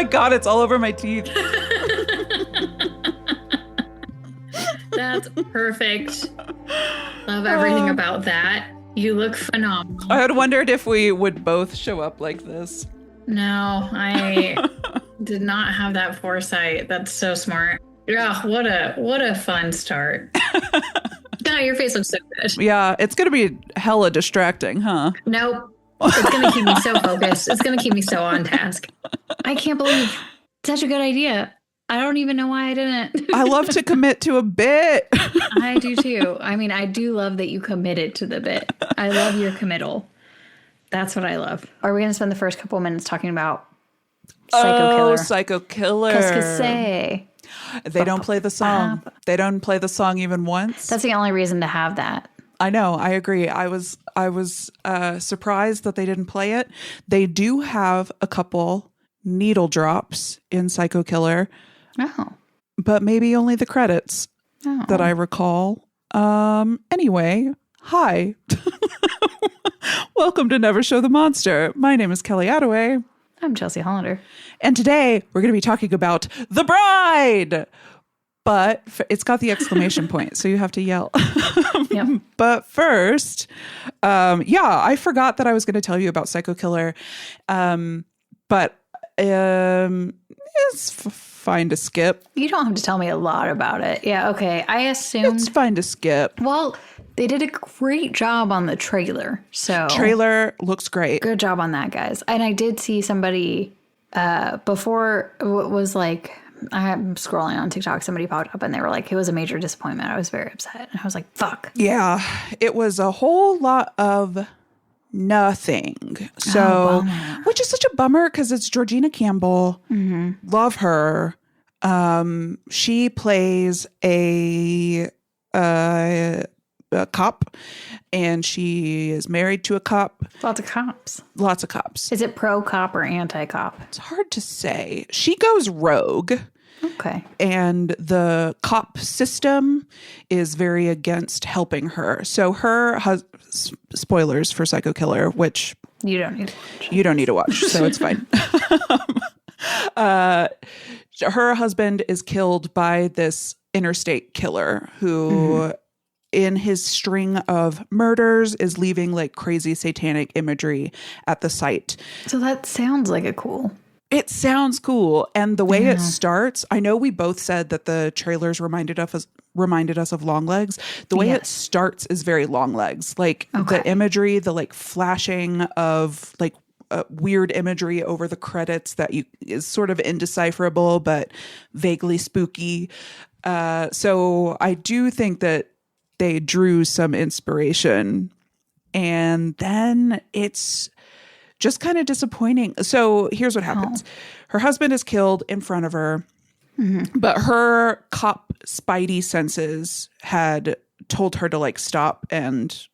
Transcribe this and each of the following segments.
my God, it's all over my teeth. That's perfect. Love everything about that. You look phenomenal. I had wondered if we would both show up like this. No, I did not have that foresight. That's so smart. Yeah, what a fun start. God, your face looks so good. Yeah, it's going to be hella distracting, huh? Nope. It's going to keep me so focused. It's going to keep me so on task. I can't believe such a good idea. I don't even know why I didn't. I love to commit to a bit. I do too. I mean, I do love that you committed to the bit. I love your committal. That's what I love. Are we going to spend the first couple of minutes talking about Psycho Killer? Psycho Killer. Say. They don't play the song. They don't play the song even once. That's the only reason to have that. I know. I agree. I was surprised that they didn't play it. They do have a couple needle drops in Psycho Killer. Oh. But maybe only the credits that I recall. Anyway, hi. Welcome to Never Show the Monster. My name is Kelly Attaway. I'm Chelsea Hollander. And today we're going to be talking about The Bride. But it's got the exclamation point, so you have to yell. Yep. But first, I forgot that I was going to tell you about Psycho Killer. But it's fine to skip. You don't have to tell me a lot about it. Yeah, okay. I assumed it's fine to skip. Well, they did a great job on the trailer. So trailer looks great. Good job on that, guys. And I did see somebody before was like, I'm scrolling on TikTok, somebody popped up and they were like, it was a major disappointment. I was very upset. And I was like, fuck. Yeah, it was a whole lot of nothing. So, which is such a bummer because it's Georgina Campbell. Mm-hmm. Love her. She plays a cop, and she is married to a cop. Lots of cops. Lots of cops. Is it pro-cop or anti-cop? It's hard to say. She goes rogue. Okay. And the cop system is very against helping her. So her spoilers for Psycho Killer, which you don't need to watch. You don't need to watch, so it's fine. Her husband is killed by this interstate killer who, in his string of murders, is leaving like crazy satanic imagery at the site. So that sounds like a cool. It sounds cool. And the way it starts, I know we both said that the trailers reminded us of Long Legs. The way it starts is very Long Legs. Like the imagery, the like flashing of like weird imagery over the credits that is sort of indecipherable, but vaguely spooky. So I do think that they drew some inspiration, and then it's just kind of disappointing. So here's what happens. Her husband is killed in front of her, but her cop spidey senses had told her to like stop and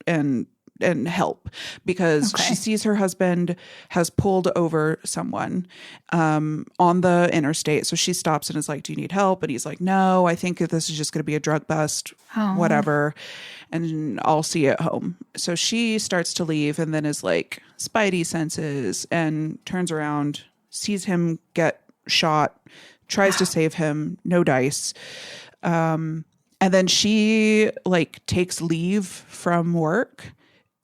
help because she sees her husband has pulled over someone on the interstate. So she stops and is like, do you need help? And he's like, no, I think this is just going to be a drug bust, whatever. And I'll see you at home. So she starts to leave and then is like spidey senses and turns around, sees him get shot, tries to save him, no dice. And then she like takes leave from work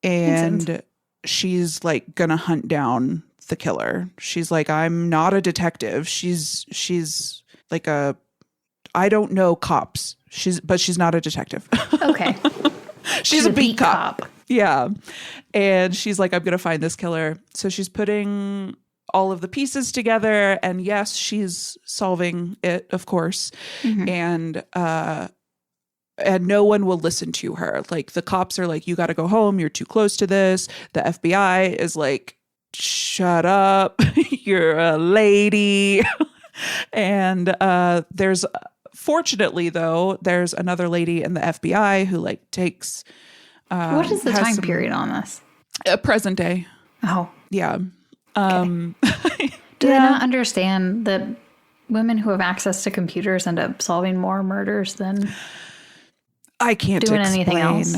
and she's like gonna hunt down the killer. She's like, I'm not a detective. She's like I don't know cops. But she's not a detective. Okay. She's a beat cop. Yeah. And she's like, I'm going to find this killer. So she's putting all of the pieces together. And yes, she's solving it, of course. And no one will listen to her. Like the cops are like, you got to go home. You're too close to this. The FBI is like, shut up. You're a lady. And fortunately, though, there's another lady in the FBI who like takes. What is the time period on this? Present day. Oh, yeah. Do they not understand that women who have access to computers end up solving more murders than I can't doing explain. Anything else?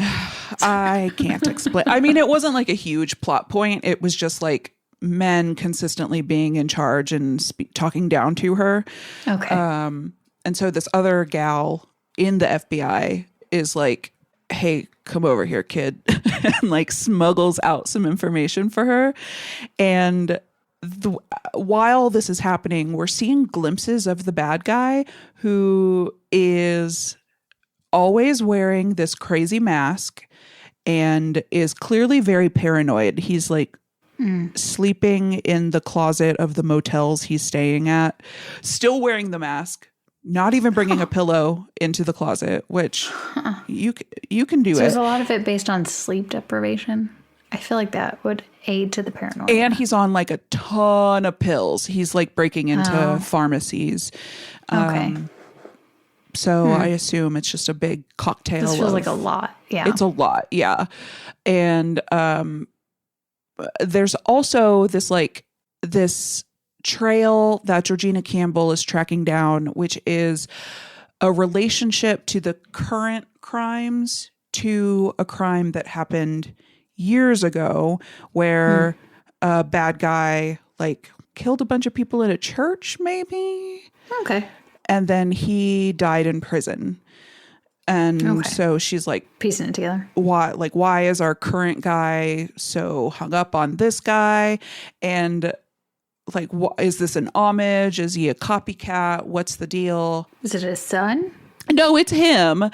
I can't explain. I mean, it wasn't like a huge plot point. It was just like men consistently being in charge and talking down to her. Okay. And so this other gal in the FBI is like, hey, come over here, kid, and like smuggles out some information for her. And while this is happening, we're seeing glimpses of the bad guy, who is always wearing this crazy mask and is clearly very paranoid. He's like sleeping in the closet of the motels he's staying at, still wearing the mask, not even bringing a pillow into the closet, which you can do. So there's a lot of it based on sleep deprivation. I feel like that would aid to the paranoia. And he's on like a ton of pills. He's like breaking into pharmacies. Okay. So I assume it's just a big cocktail. This feels like a lot. Yeah. It's a lot. Yeah. And there's also this trail that Georgina Campbell is tracking down, which is a relationship to the current crimes to a crime that happened years ago, where a bad guy like killed a bunch of people in a church, maybe. Okay. And then he died in prison. And so she's like piecing it together. Why is our current guy so hung up on this guy? And like, is this an homage? Is he a copycat? What's the deal? Is it his son? No, it's him.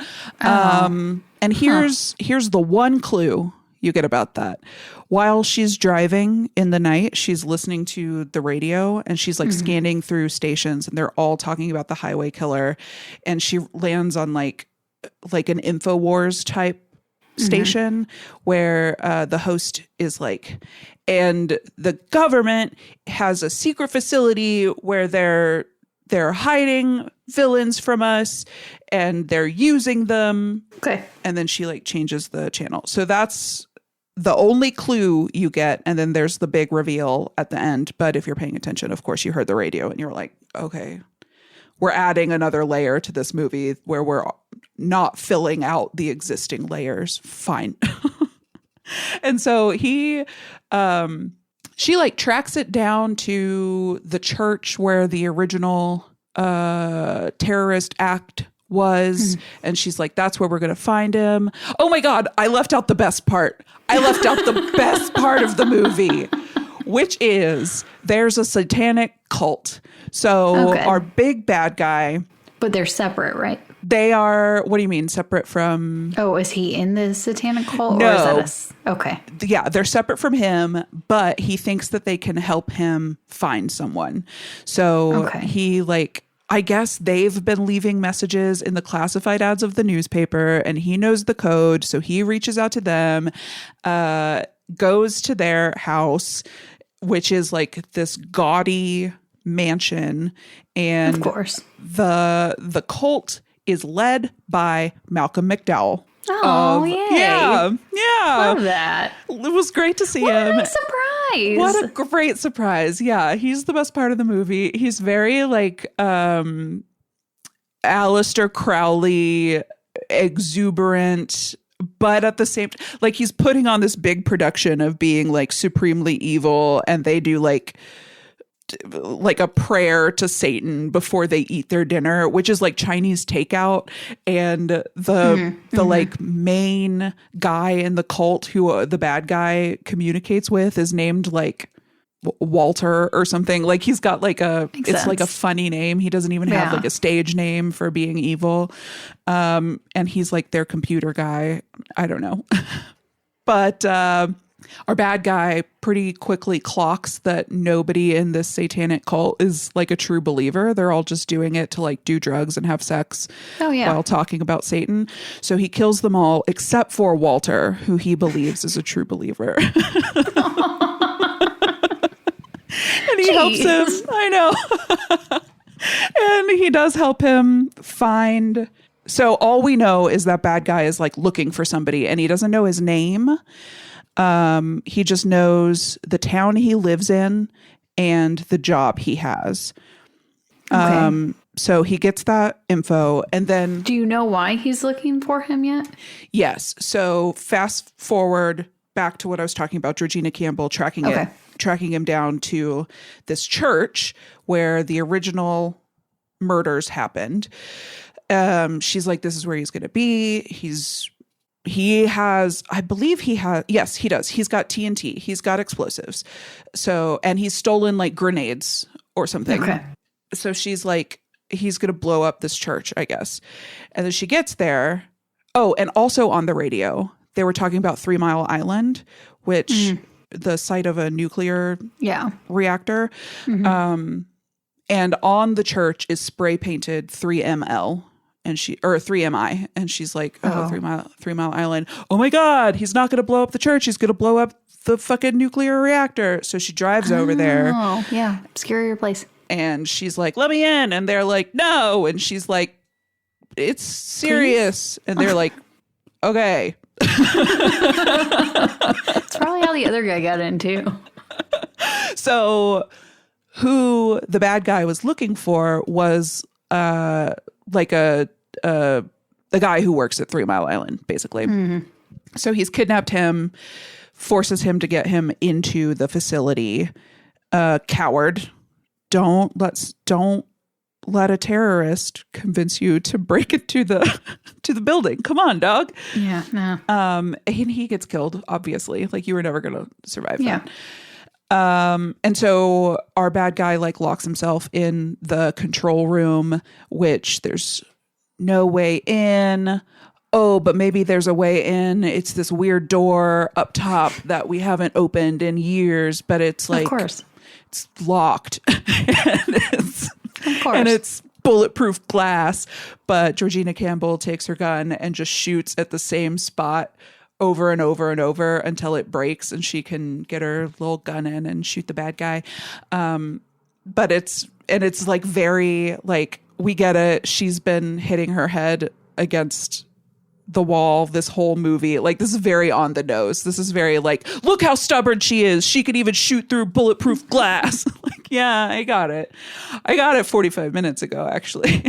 And here's the one clue you get about that. While she's driving in the night, she's listening to the radio and she's like scanning through stations, and they're all talking about the highway killer. And she lands on like an InfoWars type station where the host is like, and the government has a secret facility where they're hiding villains from us and they're using them. Okay. And then she like changes the channel. So that's the only clue you get. And then there's the big reveal at the end. But if you're paying attention, of course, you heard the radio and you're like, okay, we're adding another layer to this movie where we're not filling out the existing layers. Fine. And so she like tracks it down to the church where the original terrorist act was. And she's like, that's where we're going to find him. Oh my God, I left out the best part. I left out the best part of the movie, which is there's a satanic cult. So our big bad guy. But they're separate, right? They are, what do you mean, separate from? Oh, is he in the satanic cult? No. Or is that okay. Yeah, they're separate from him, but he thinks that they can help him find someone. So he like, I guess they've been leaving messages in the classified ads of the newspaper and he knows the code. So he reaches out to them, goes to their house, which is like this gaudy mansion. And of course, the cult is led by Malcolm McDowell. Oh, yay. Yeah. Love that. It was great to see him. What a surprise. What a great surprise. Yeah, he's the best part of the movie. He's very like Aleister Crowley, exuberant, but at the same time, like he's putting on this big production of being like supremely evil, and they do like a prayer to Satan before they eat their dinner, which is like Chinese takeout. And the like main guy in the cult who the bad guy communicates with is named like Walter or something. Like he's got like it's like a funny name. He doesn't even have like a stage name for being evil. And he's like their computer guy. I don't know. But our bad guy pretty quickly clocks that nobody in this satanic cult is like a true believer. They're all just doing it to like do drugs and have sex while talking about Satan. So he kills them all except for Walter, who he believes is a true believer. And he helps him. I know. And he does help him find. So all we know is that bad guy is like looking for somebody and he doesn't know his name. He just knows the town he lives in and the job he has. So he gets that info and then... Do you know why he's looking for him yet? Yes. So fast forward back to what I was talking about, Georgina Campbell tracking him down to this church where the original murders happened. She's like, this is where he's going to be. He has, I believe he has, yes, he does. He's got TNT. He's got explosives. So, and he's stolen like grenades or something. Okay. So she's like, he's going to blow up this church, I guess. And then she gets there. Oh, and also on the radio, they were talking about 3 Mile Island, which the site of a nuclear reactor. Mm-hmm. And on the church is spray painted 3ML. And 3MI, and she's like, 3 Mile Island. Oh my God, he's not going to blow up the church. He's going to blow up the fucking nuclear reactor. So she drives over there. Oh, yeah. Scarier place. And she's like, let me in. And they're like, no. And she's like, it's serious. Please? And they're like, okay. That's probably how the other guy got in too. So who the bad guy was looking for was like a guy who works at 3 Mile Island, basically. Mm-hmm. So he's kidnapped him, forces him to get him into the facility. Coward. Don't let a terrorist convince you to break into the building. Come on, dog. Yeah, no. And he gets killed, obviously. Like, you were never going to survive that. And so our bad guy like locks himself in the control room, which there's no way in. Oh, but maybe there's a way in. It's this weird door up top that we haven't opened in years, but it's like, of course, it's locked. And it's bulletproof glass. But Georgina Campbell takes her gun and just shoots at the same spot over and over and over until it breaks and she can get her little gun in and shoot the bad guy. But it's like very like, we get it. She's been hitting her head against the wall this whole movie. Like, this is very on the nose. This is very like, look how stubborn she is. She could even shoot through bulletproof glass. Like, yeah, I got it 45 minutes ago, actually.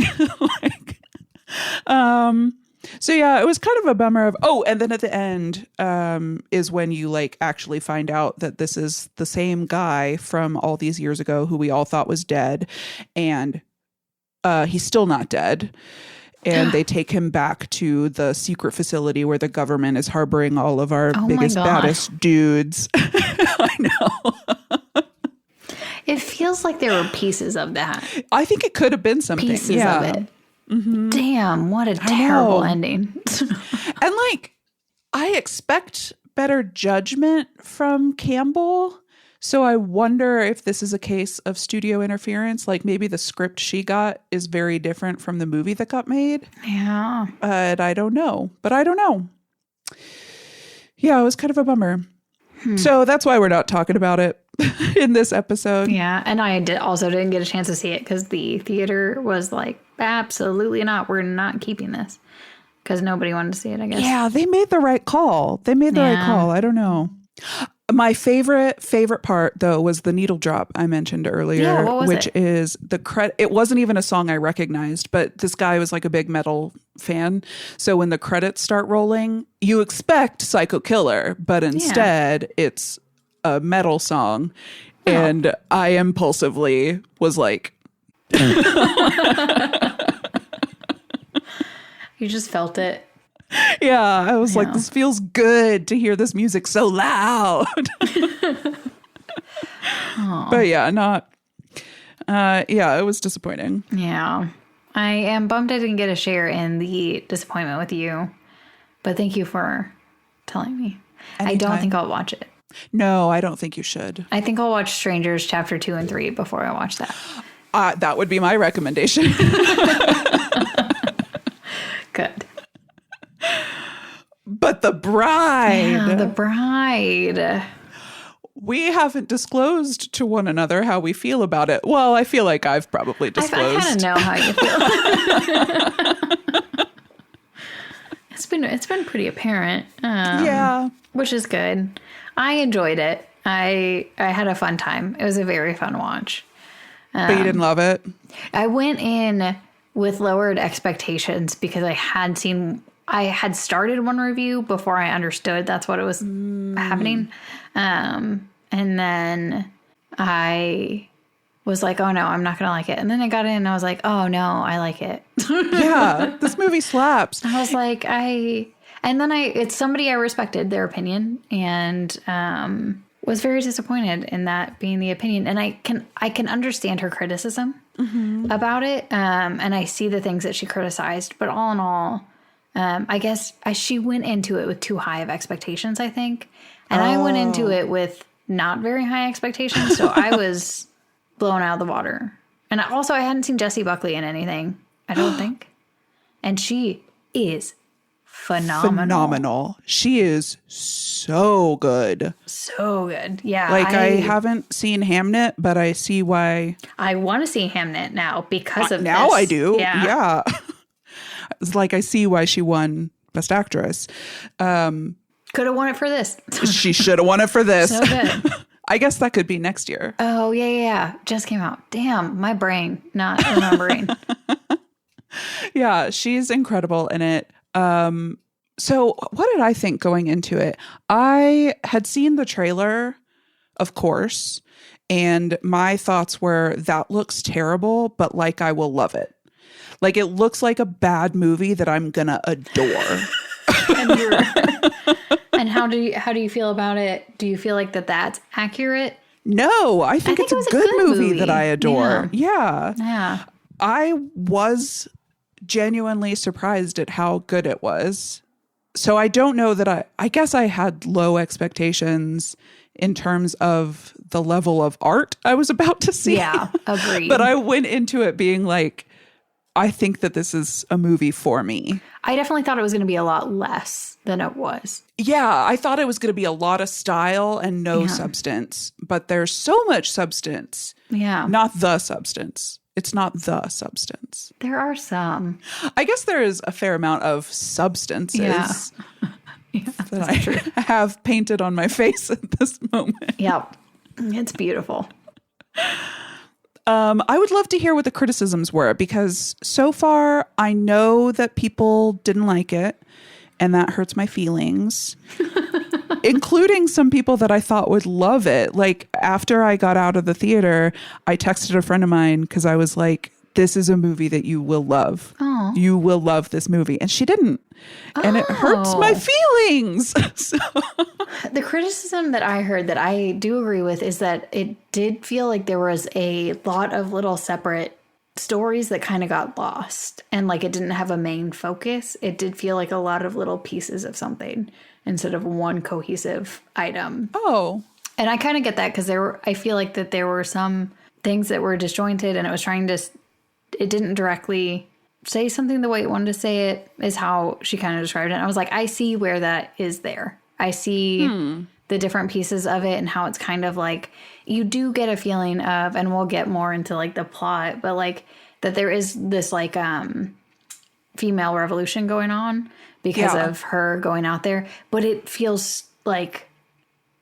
So yeah, it was kind of a bummer and then at the end is when you like actually find out that this is the same guy from all these years ago who we all thought was dead, and he's still not dead. And they take him back to the secret facility where the government is harboring all of our biggest, baddest dudes. I know. It feels like there were pieces of that. I think it could have been something. Pieces of it. Mm-hmm. Damn, what a terrible ending. And like, I expect better judgment from Campbell. So I wonder if this is a case of studio interference. Like, maybe the script she got is very different from the movie that got made. Yeah. And I don't know. Yeah, it was kind of a bummer. So that's why we're not talking about it in this episode. Yeah, and I also didn't get a chance to see it because the theater was like, absolutely not. We're not keeping this because nobody wanted to see it, I guess. Yeah, they made the right call. I don't know. My favorite part, though, was the needle drop I mentioned earlier, which is the credit. It wasn't even a song I recognized, but this guy was like a big metal fan. So when the credits start rolling, you expect Psycho Killer, but instead it's a metal song. Oh. And I impulsively was like, you just felt it. Yeah, I was like, this feels good to hear this music so loud. But yeah, it was disappointing. Yeah. I am bummed I didn't get a share in the disappointment with you, but thank you for telling me. Anytime. I don't think I'll watch it. No, I don't think you should. I think I'll watch Strangers Chapter 2 and 3 before I watch that. That would be my recommendation. Good. But the bride. Yeah, the bride. We haven't disclosed to one another how we feel about it. Well, I feel like I've probably disclosed. I kind of know how you feel. It's been pretty apparent. Yeah. Which is good. I enjoyed it. I had a fun time. It was a very fun watch. But you didn't love it? I went in with lowered expectations because I had seen I had started one review before I understood that's what it was happening. And then I was like, oh no, I'm not going to like it. And then I got in and I was like, oh no, I like it. Yeah, this movie slaps. I was like, it's somebody I respected their opinion and was very disappointed in that being the opinion. And I can understand her criticism about it. And I see the things that she criticized, but all in all, I guess she went into it with too high of expectations, I think. And I went into it with not very high expectations. So I was blown out of the water. And I hadn't seen Jessie Buckley in anything, I don't think. And she is phenomenal. She is so good. So good. Yeah. Like, I haven't seen Hamnet, but I see why. I want to see Hamnet now because of now this. I do. Yeah. It's like I see why she won Best Actress. Could have won it for this. She should have won it for this. So good. I guess that could be next year. Oh, yeah. Just came out. Damn, my brain not remembering. Yeah, she's incredible in it. So what did I think going into it? I had seen the trailer, of course, and my thoughts were, that looks terrible, but like I will love it. Like, it looks like a bad movie that I'm gonna adore. And how do you feel about it? Do you feel like that's accurate? No, I think it's a good movie that I adore. Yeah. I was genuinely surprised at how good it was. So I don't know that I guess I had low expectations in terms of the level of art I was about to see. Yeah, agreed. But I went into it being like, I think that this is a movie for me. I definitely thought it was going to be a lot less than it was. Yeah, I thought it was going to be a lot of style and no substance. But there's so much substance. Yeah. Not the substance. It's not the substance. There are some. I guess there is a fair amount of substances that I have painted on my face at this moment. Yep. It's beautiful. I would love to hear what the criticisms were, because so far I know that people didn't like it, and that hurts my feelings, including some people that I thought would love it. Like, after I got out of the theater, I texted a friend of mine because I was like, this is a movie that you will love. Oh. You will love this movie. And she didn't. And it hurts my feelings. So. The criticism that I heard that I do agree with is that it did feel like there was a lot of little separate stories that kind of got lost. And like, it didn't have a main focus. It did feel like a lot of little pieces of something instead of one cohesive item. Oh. And I kind of get that because I feel like that there were some things that were disjointed, and it was trying to, it didn't directly say something the way it wanted to say it, is how she kind of described it. And I was like, I see where that is there. I see the different pieces of it and how it's kind of like, you do get a feeling of, and we'll get more into like the plot, but like that there is this like female revolution going on because of her going out there. But it feels like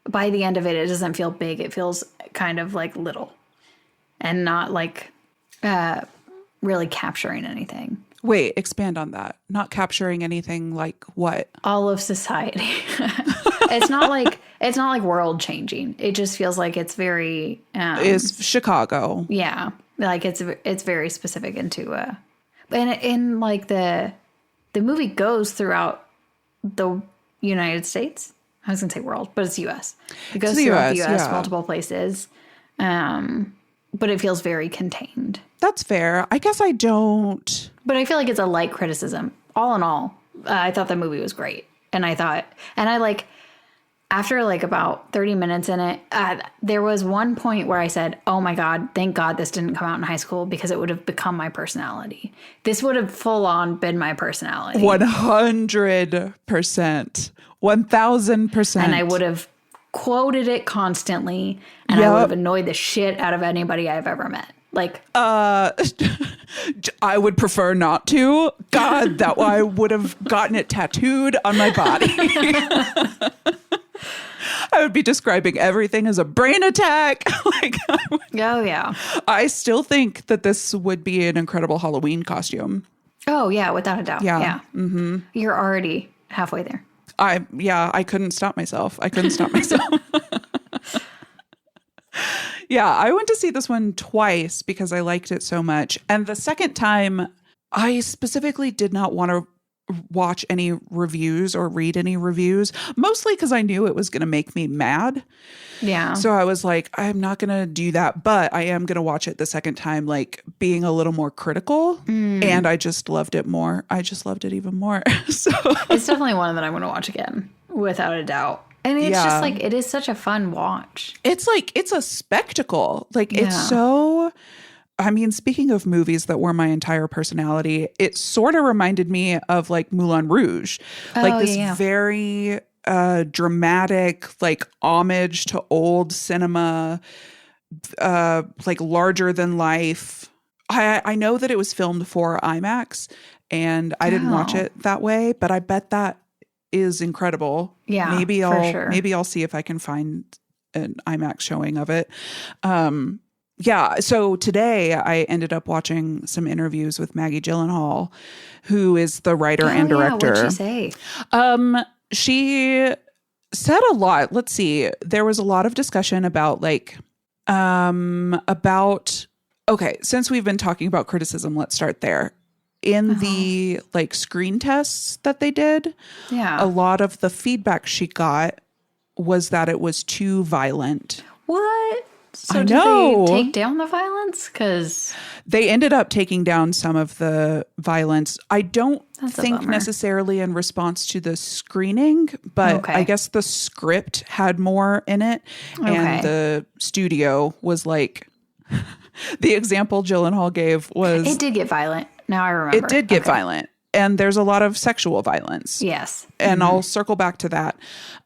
by the end of it, it doesn't feel big. It feels kind of like little and not like really capturing anything. Wait, expand on that. Not capturing anything like what? All of society. It's not like world changing. It just feels like it's very is Chicago. Yeah. Like it's very specific into and in like the movie goes throughout the United States. I was going to say world, but it's US. It goes throughout the US, multiple places. But it feels very contained. That's fair. I guess I don't. But I feel like it's a light criticism. All in all, I thought the movie was great. And I like, after like about 30 minutes in it, there was one point where I said, oh my God, thank God this didn't come out in high school, because it would have become my personality. This would have full on been my personality. 100%. 1000%. And I would have quoted it constantly, and I would have annoyed the shit out of anybody I've ever met. Like, I would prefer not to. God, that I would have gotten it tattooed on my body. I would be describing everything as a brain attack. Oh yeah. I still think that this would be an incredible Halloween costume. Oh, yeah, without a doubt. Yeah. Yeah. Mm-hmm. You're already halfway there. I couldn't stop myself. Yeah, I went to see this one twice because I liked it so much. And the second time, I specifically did not want to watch any reviews or read any reviews, mostly because I knew it was going to make me mad. Yeah. So I was like, I'm not going to do that, but I am going to watch it the second time, like being a little more critical. And I just loved it more. I just loved it even more. So it's definitely one that I'm going to watch again, without a doubt. And it's just like, it is such a fun watch. It's like, it's a spectacle. Like, it's so, I mean, speaking of movies that were my entire personality, it sort of reminded me of like Moulin Rouge. Like this very dramatic, like homage to old cinema, like larger than life. I know that it was filmed for IMAX and I didn't watch it that way, but I bet that is incredible. Yeah, maybe I'll see if I can find an IMAX showing of it. Yeah. So today I ended up watching some interviews with Maggie Gyllenhaal, who is the writer and director. What'd she say? She said a lot. Let's see. There was a lot of discussion about okay, since we've been talking about criticism, let's start there. In the like screen tests that they did, a lot of the feedback she got was that it was too violent. What? So did they take down the violence? Because they ended up taking down some of the violence. I don't think necessarily in response to the screening, but I guess the script had more in it. And the studio was like, the example Gyllenhaal gave was... It did get violent. Now I remember. It did get violent. And there's a lot of sexual violence. Yes. And I'll circle back to that.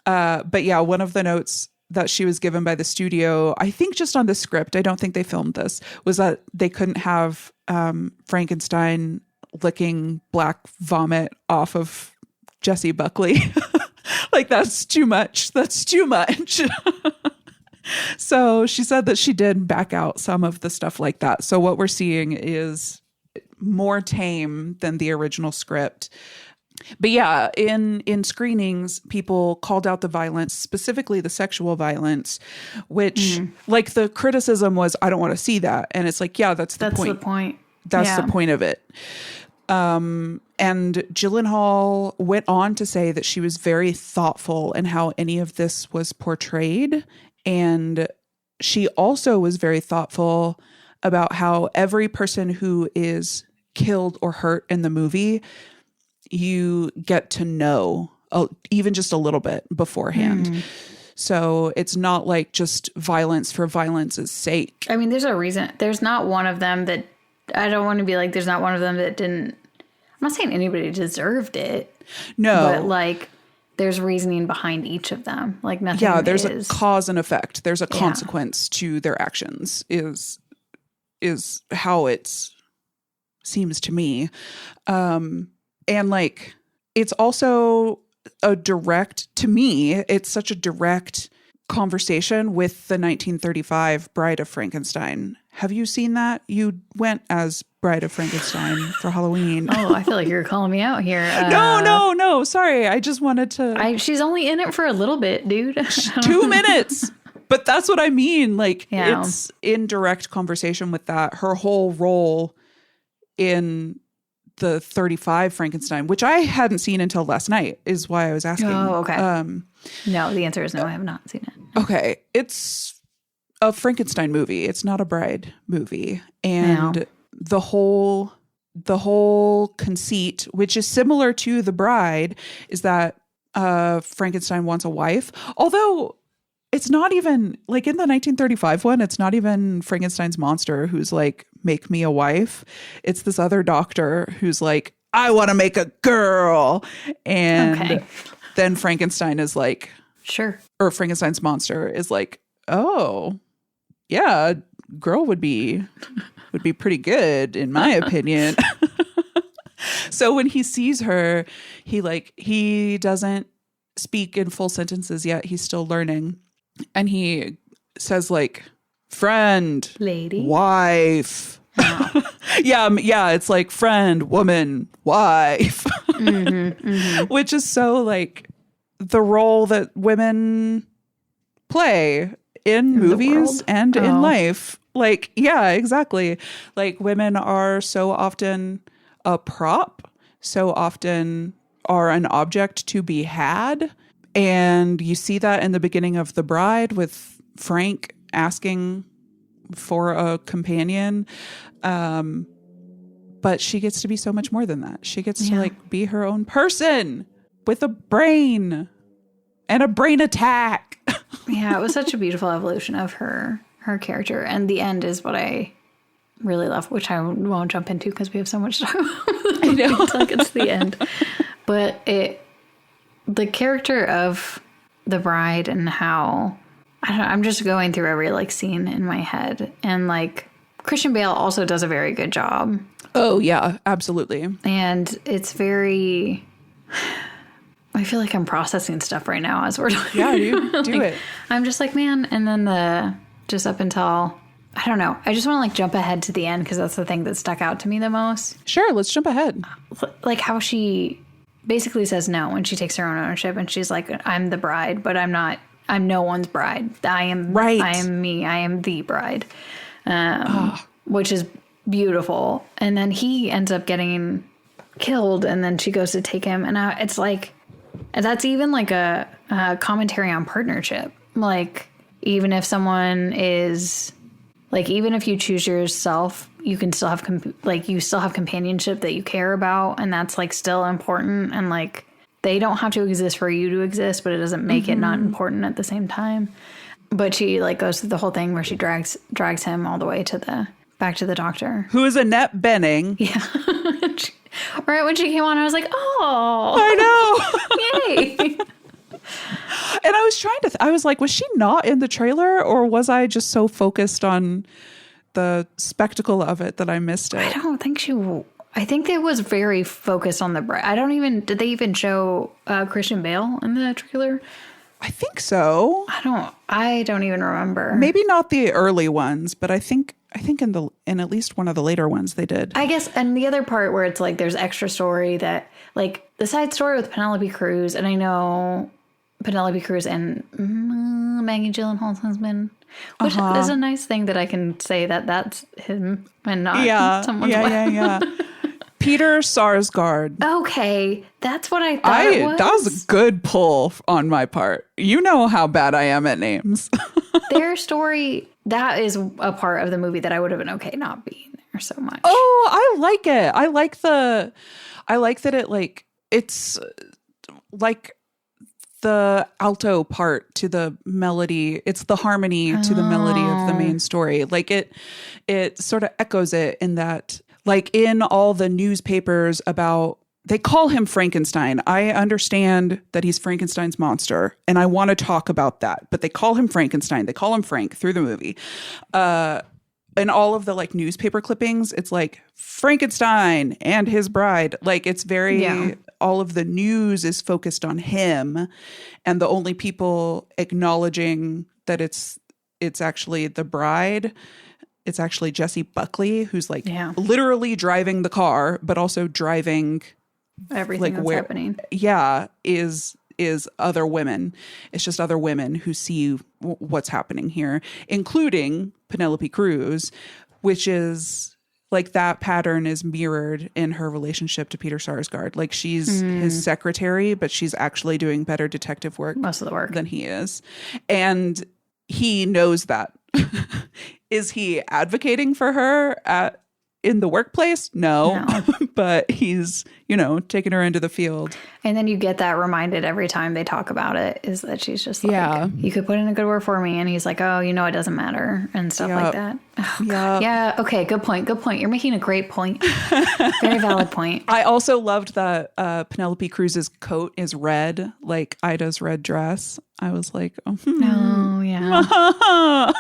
But yeah, one of the notes that she was given by the studio, I think just on the script, I don't think they filmed this, was that they couldn't have Frankenstein licking black vomit off of Jessie Buckley. Like, that's too much. That's too much. So she said that she did back out some of the stuff like that. So what we're seeing is more tame than the original script. But yeah, in screenings, people called out the violence, specifically the sexual violence, which like the criticism was, I don't want to see that. And it's like, yeah, that's the point. That's the point of it. And Gyllenhaal went on to say that she was very thoughtful in how any of this was portrayed. And she also was very thoughtful about how every person who is killed or hurt in the movie, you get to know even just a little bit beforehand. So it's not like just violence for violence's sake. I mean, there's a reason. There's not one of them that, I don't want to be like, there's not one of them that didn't, I'm not saying anybody deserved it. No. But like, there's reasoning behind each of them. Like nothing. Yeah, there's a cause and effect. There's a consequence to their actions is how it seems to me. And like, it's also to me, it's such a direct conversation with the 1935 Bride of Frankenstein. Have you seen that? You went as Bride of Frankenstein for Halloween. Oh, I feel like you're calling me out here. No. Sorry. I just wanted to... she's only in it for a little bit, dude. 2 minutes. But that's what I mean. Like, it's in direct conversation with that. Her whole role in the 35 Frankenstein, which I hadn't seen until last night, is why I was asking. Oh, okay. No, the answer is no. I have not seen it. Okay. It's a Frankenstein movie. It's not a Bride movie. And the whole conceit, which is similar to The Bride, is that Frankenstein wants a wife. Although it's not even, like in the 1935 one, it's not even Frankenstein's monster who's like, make me a wife. It's this other doctor who's like, I want to make a girl. And then Frankenstein is like, sure. Or Frankenstein's monster is like, oh, yeah, girl would be pretty good in my opinion. So when he sees her, he doesn't speak in full sentences yet. He's still learning. And he says like, friend, lady, wife, No. Yeah. It's like friend, woman, wife, which is so like the role that women play in movies and in life. Like, yeah, exactly. Like women are so often a prop, so often are an object to be had. And you see that in the beginning of The Bride with Frank asking for a companion. But she gets to be so much more than that. She gets to like be her own person with a brain and a brain attack. Yeah, it was such a beautiful evolution of her character. And the end is what I really love, which I won't jump into because we have so much time. I know. Until it gets to the end. But the character of the bride and how, I don't know, I'm just going through every like scene in my head. And like Christian Bale also does a very good job. Oh, yeah, absolutely. And it's very... I feel like I'm processing stuff right now as we're talking. Yeah, you do like, it. I'm just like, man. And then just up until, I don't know. I just want to like jump ahead to the end because that's the thing that stuck out to me the most. Sure, let's jump ahead. Like how she basically says no when she takes her own ownership and she's like, I'm the bride, but I'm not, I'm no one's bride. I am me. I am the bride. Which is beautiful. And then he ends up getting killed and then she goes to take him. And it's like, that's even like a commentary on partnership. Like, even if someone is like, even if you choose yourself, you can still have you still have companionship that you care about. And that's like still important. And like, they don't have to exist for you to exist, but it doesn't make it not important at the same time. But she like goes through the whole thing where she drags him all the way to back to the doctor. Who is Annette Bening. Yeah. Right when she came on, I was like, oh. I know. Yay. And I was trying to, I was like, was she not in the trailer or was I just so focused on the spectacle of it that I missed it? I don't think I think it was very focused on the bride. Did they even show Christian Bale in the trailer? I think so. I don't even remember. Maybe not the early ones, but I think in at least one of the later ones they did. I guess, and the other part where it's like there's extra story that like the side story with Penelope Cruz, and I know Penelope Cruz and Maggie Gyllenhaal's husband, which is a nice thing that I can say that that's him and not someone's wife. Yeah. Peter Sarsgaard. Okay, that's what I thought it was. That was a good pull on my part. You know how bad I am at names. Their story, that is a part of the movie that I would have been okay not being there so much. Oh, I like it. I like that it like, it's like the alto part to the melody. It's the harmony to the melody of the main story. Like it sort of echoes it in that, like in all the newspapers about, they call him Frankenstein. I understand that he's Frankenstein's monster, and I want to talk about that. But they call him Frankenstein. They call him Frank through the movie. In all of the like newspaper clippings, it's like Frankenstein and his bride. Like it's very, all of the news is focused on him, and the only people acknowledging that it's actually the bride. It's actually Jessie Buckley, who's like literally driving the car, but also driving everything that's happening. Yeah, is other women. It's just other women who see what's happening here, including Penelope Cruz, which is like that pattern is mirrored in her relationship to Peter Sarsgaard. Like she's his secretary, but she's actually doing better detective work most of the work than he is. And he knows that. Is he advocating for her in the workplace? No. But he's, taking her into the field. And then you get that reminded every time they talk about it, is that she's just like, you could put in a good word for me. And he's like, oh, it doesn't matter and stuff like that. Oh, yeah. Okay. Good point. You're making a great point. Very valid point. I also loved that Penelope Cruz's coat is red, like Ida's red dress. I was like, oh yeah.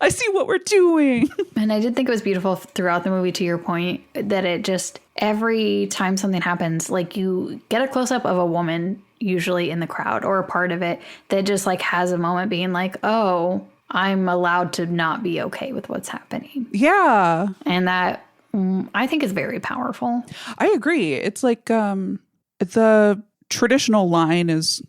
I see what we're doing. And I did think it was beautiful throughout the movie, to your point, that it just, every time something happens, like you get a close-up of a woman usually in the crowd or a part of it that just like has a moment being like, oh, I'm allowed to not be okay with what's happening. Yeah. And that I think is very powerful. I agree. It's like the traditional line is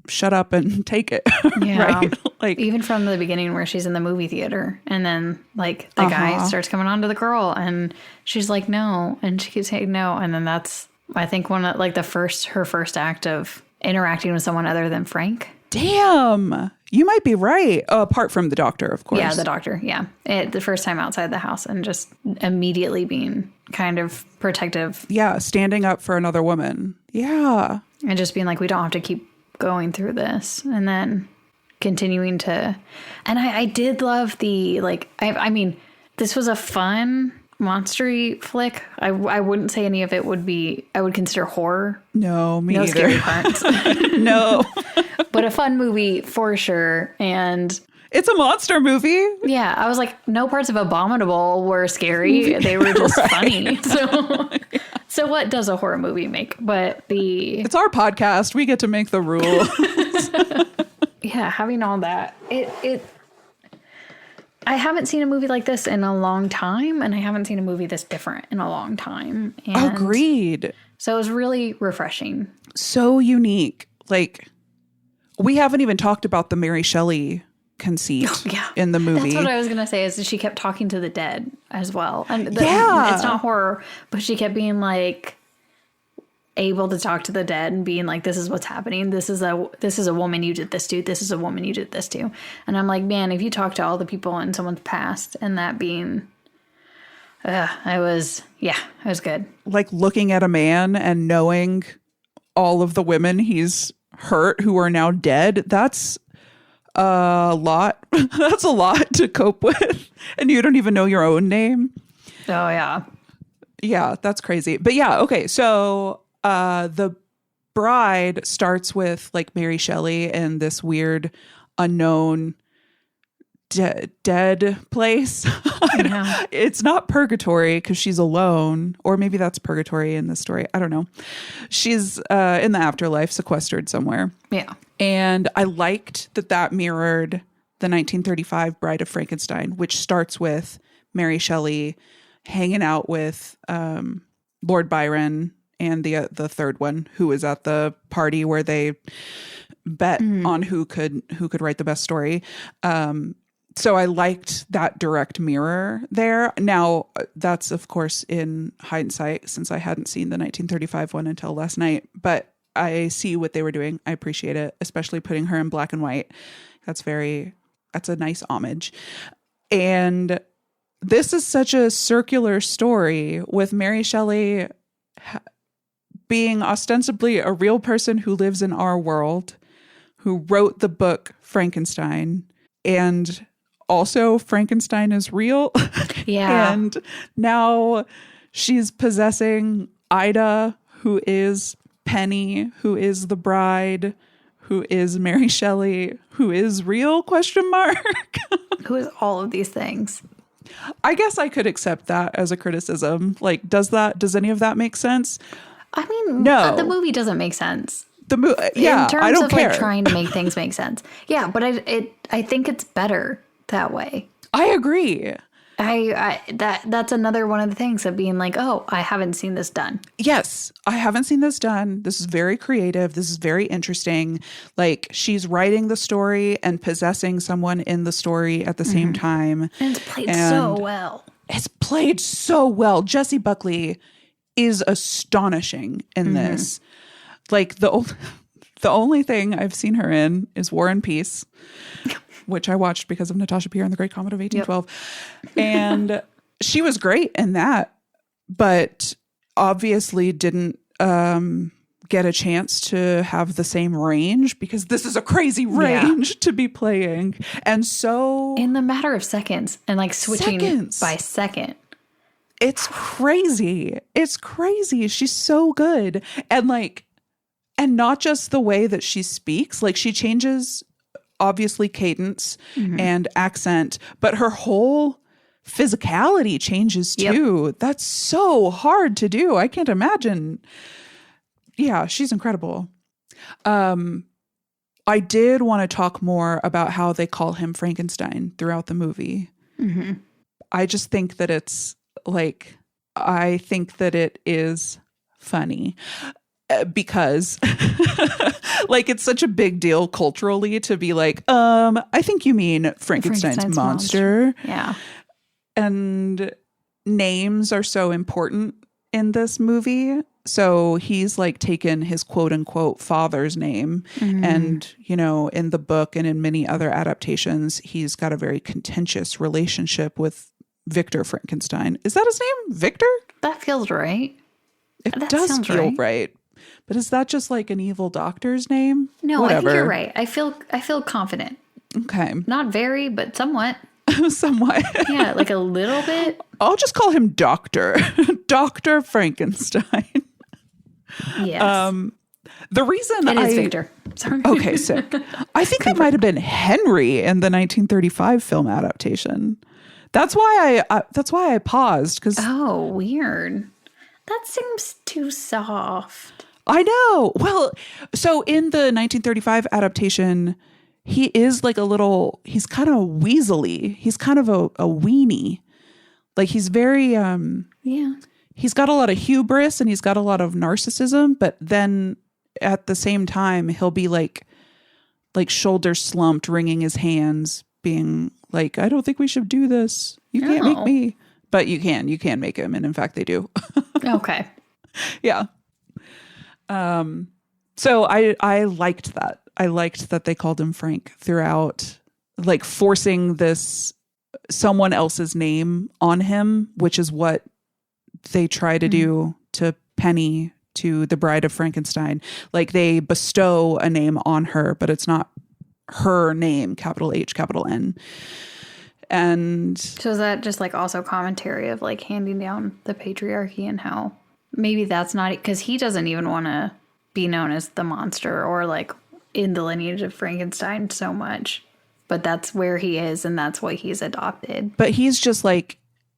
shut up and take it. Yeah. Right? Like, even from the beginning where she's in the movie theater and then like the guy starts coming on to the girl and she's like, no. And she keeps saying no. And then that's, I think, one of like her first act of interacting with someone other than Frank. Damn. You might be right. Apart from the doctor, of course. Yeah, the doctor. Yeah. The first time outside the house and just immediately being kind of protective. Yeah. Standing up for another woman. Yeah. And just being like, we don't have to keep going through this. And then continuing to. And I did love the, like, I mean, this was a fun monstery flick. I wouldn't say any of it would be, I would consider horror. No, me no either. Scary parts. No. But a fun movie for sure. And it's a monster movie. Yeah. I was like, no parts of Abominable were scary. They were just funny. So what does a horror movie make? But it's our podcast. We get to make the rules. Yeah. Having all that, I haven't seen a movie like this in a long time, and I haven't seen a movie this different in a long time. And agreed. So it was really refreshing. So unique. Like, we haven't even talked about the Mary Shelley conceit in the movie. That's what I was going to say, is that she kept talking to the dead as well. And it's not horror, but she kept being like able to talk to the dead and being like, this is what's happening. This is a woman you did this to. This is a woman you did this to. And I'm like, man, if you talk to all the people in someone's past and that being, it was good. Like looking at a man and knowing all of the women he's hurt who are now dead. That's a lot. That's a lot to cope with. And you don't even know your own name. Oh, yeah. Yeah, that's crazy. But yeah, okay. So the bride starts with like Mary Shelley in this weird unknown dead place. Yeah. It's not purgatory because she's alone, or maybe that's purgatory in this story. I don't know. She's in the afterlife, sequestered somewhere. Yeah. And I liked that mirrored the 1935 Bride of Frankenstein, which starts with Mary Shelley hanging out with Lord Byron and the third one, who was at the party where they bet on who could write the best story. So I liked that direct mirror there. Now, that's, of course, in hindsight, since I hadn't seen the 1935 one until last night. But I see what they were doing. I appreciate it, especially putting her in black and white. That's a nice homage. And this is such a circular story with Mary Shelley being ostensibly a real person who lives in our world, who wrote the book Frankenstein, and also Frankenstein is real. Yeah. And now she's possessing Ida, who is Penny, who is the bride, who is Mary Shelley, who is real, ? Who is all of these things? I guess I could accept that as a criticism. Like, does any of that make sense? I mean, no. The movie doesn't make sense. Yeah, in terms I don't of care. Like trying to make things make sense. Yeah, but I think it's better that way. I agree. That's another one of the things of being like, oh, I haven't seen this done. Yes, I haven't seen this done. This is very creative. This is very interesting. Like, she's writing the story and possessing someone in the story at the same time. And it's played so well. It's played so well. Jessie Buckley is astonishing in this. Like, the only thing I've seen her in is War and Peace, which I watched because of Natasha Pierre and the Great Comet of 1812. Yep. And she was great in that, but obviously didn't get a chance to have the same range because this is a crazy range to be playing. And so in the matter of seconds and like switching by second. It's crazy. It's crazy. She's so good. And not just the way that she speaks, like she changes obviously cadence and accent, but her whole physicality changes too. Yep. That's so hard to do. I can't imagine. Yeah, she's incredible. I did want to talk more about how they call him Frankenstein throughout the movie. Mm-hmm. I just think that it's like, I think that it is funny because like it's such a big deal culturally to be like, I think you mean Frankenstein's monster. Yeah. And names are so important in this movie. So he's like taken his quote unquote father's name. And, you know, in the book and in many other adaptations, he's got a very contentious relationship with Victor Frankenstein. Is that his name? Victor? That feels right. It does feel right. But is that just like an evil doctor's name? No, Whatever. I think you're right. I feel confident. Okay. Not very, but somewhat. Somewhat. Yeah, like a little bit. I'll just call him Doctor. Dr. Frankenstein. Yes. The reason it is Victor. Sorry. Okay, sick. I think it might have been Henry in the 1935 film adaptation. That's why I paused because oh, weird. That seems too soft. I know. Well, so in the 1935 adaptation, he is like he's kind of weaselly. He's kind of a weenie. Like he's very, yeah. He's got a lot of hubris and he's got a lot of narcissism, but then at the same time, he'll be like shoulders slumped, wringing his hands, being like, I don't think we should do this. You can't make me. But you can make him. And in fact, they do. Okay. Yeah. So I liked that. I liked that they called him Frank throughout, like forcing this someone else's name on him, which is what they try to do to Penny, to the Bride of Frankenstein. Like they bestow a name on her, but it's not her name, capital H, capital N. And so is that just like also commentary of like handing down the patriarchy and how maybe that's not because he doesn't even want to be known as the monster or like in the lineage of Frankenstein so much, but that's where he is and that's what he's adopted. But he's just like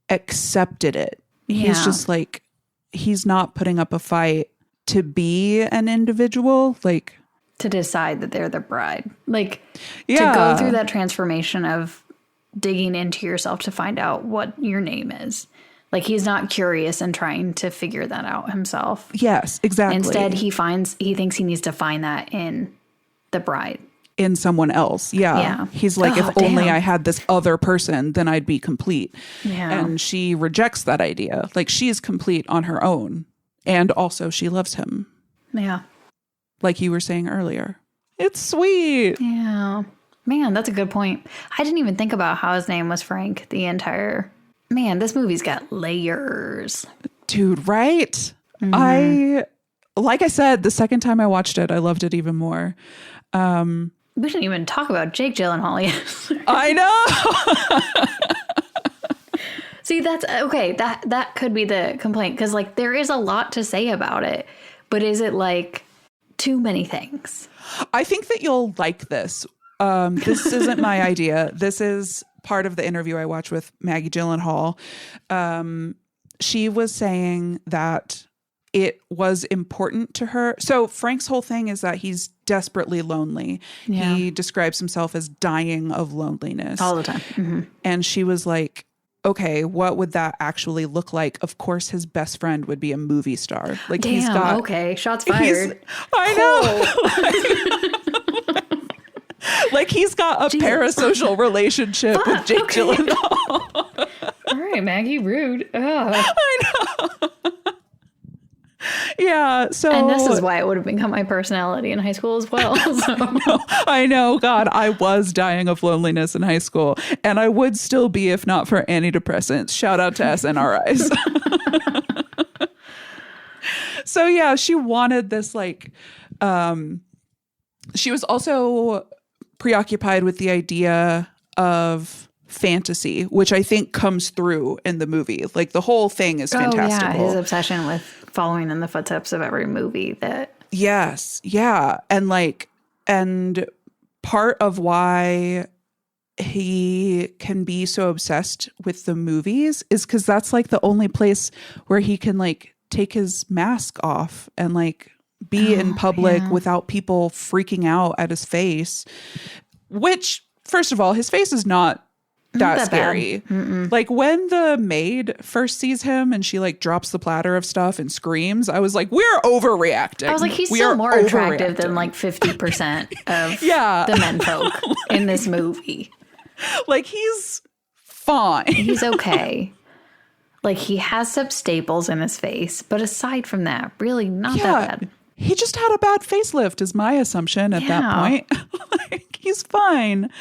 accepted it. Yeah. He's just like, he's not putting up a fight to be an individual, like to decide that they're the bride, like yeah. to go through that transformation of digging into yourself to find out what your name is. Like he's not curious and trying to figure that out himself. Yes, exactly. Instead, he thinks he needs to find that in the bride. In someone else. Yeah. He's like, if only I had this other person, then I'd be complete. Yeah. And she rejects that idea. Like she's complete on her own. And also she loves him. Yeah. Like you were saying earlier. It's sweet. Yeah. Man, that's a good point. I didn't even think about how his name was Frank the entire... Man, this movie's got layers. Dude, right? Mm-hmm. Like I said, the second time I watched it, I loved it even more. We didn't even talk about Jake Gyllenhaal yet. I know. See, that's okay. That could be the complaint because like there is a lot to say about it, but is it like too many things? I think that you'll like this. This isn't my idea. This is part of the interview I watched with Maggie Gyllenhaal. She was saying that it was important to her. So Frank's whole thing is that he's desperately lonely. Yeah. He describes himself as dying of loneliness. All the time. Mm-hmm. And she was like, okay, what would that actually look like? Of course, his best friend would be a movie star. Like damn, he's got... Okay, shots fired. I know. Like he's got a parasocial relationship with Jake Gyllenhaal. All right, Maggie, rude. I know. Yeah, so... And this is why it would have become my personality in high school as well. So. I know. God, I was dying of loneliness in high school. And I would still be if not for antidepressants. Shout out to SNRIs. So yeah, she wanted this like... she was also preoccupied with the idea of fantasy, which I think comes through in the movie. Like the whole thing is fantastical. Yeah, his obsession with following in the footsteps of every movie that... Yes. Yeah. And like, and part of why he can be so obsessed with the movies is because that's like the only place where he can like take his mask off and like be in public without people freaking out at his face, which, first of all, his face is not that scary. Like when the maid first sees him and she like drops the platter of stuff and screams, I was like, we're overreacting. I was like, he's still more attractive than like 50% of the menfolk in this movie. Like he's fine. He's okay. Like he has some staples in his face, but aside from that, really not that bad. He just had a bad facelift is my assumption at that point. Like he's fine.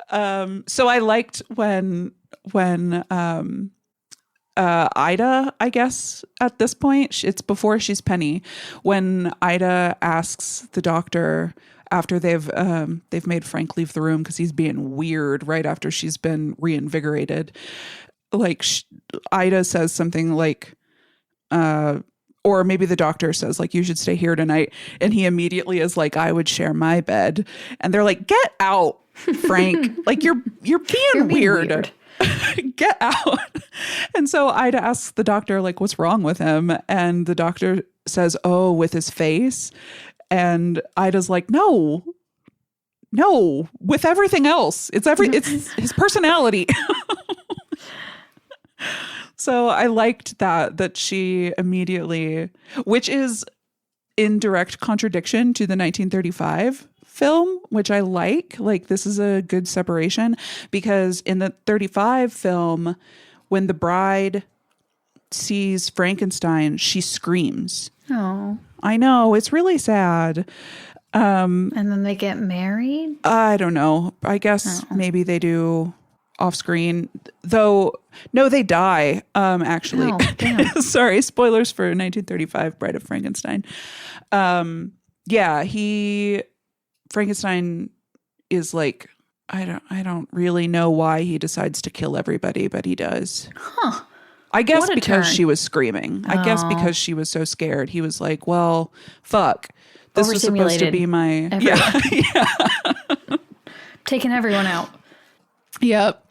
So I liked when Ida, I guess at this point, it's before she's Penny, when Ida asks the doctor after they've made Frank leave the room because he's being weird right after she's been reinvigorated. Like Ida says something like, or maybe the doctor says like, you should stay here tonight. And he immediately is like, I would share my bed. And they're like, get out, Frank. Like you're being weird. Get out. And so Ida asks the doctor like, what's wrong with him? And the doctor says, oh, with his face. And Ida's like, no, with everything else. It's his personality. So I liked that she immediately, which is in direct contradiction to the 1935 film, which I like. Like this is a good separation because in the 35 film, when the bride sees Frankenstein, she screams. Oh, I know. It's really sad. And then they get married? I don't know. I guess maybe they do off screen, though. No, they die. Actually, sorry, spoilers for 1935 Bride of Frankenstein. Frankenstein is like, I don't really know why he decides to kill everybody, but he does. Huh. I guess because she was screaming. I guess because she was so scared. He was like, well, fuck. This was supposed to be my taking everyone out. Yep.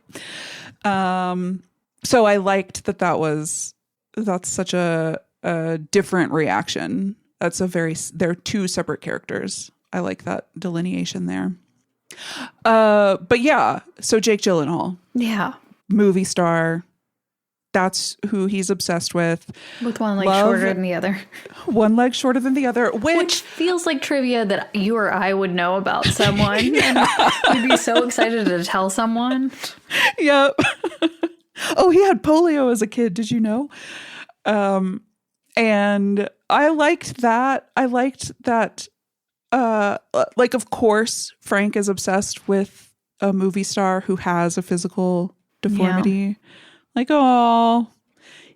So I liked that's such a different reaction. They're two separate characters. I like that delineation there. But yeah, so Jake Gyllenhaal. Yeah. Movie star. That's who he's obsessed with. With one leg shorter than the other. One leg shorter than the other. Which feels like trivia that you or I would know about someone. And we'd be so excited to tell someone. Yep. Oh, he had polio as a kid. Did you know? And I liked that. Like, of course, Frank is obsessed with a movie star who has a physical deformity. Yeah. Like, oh,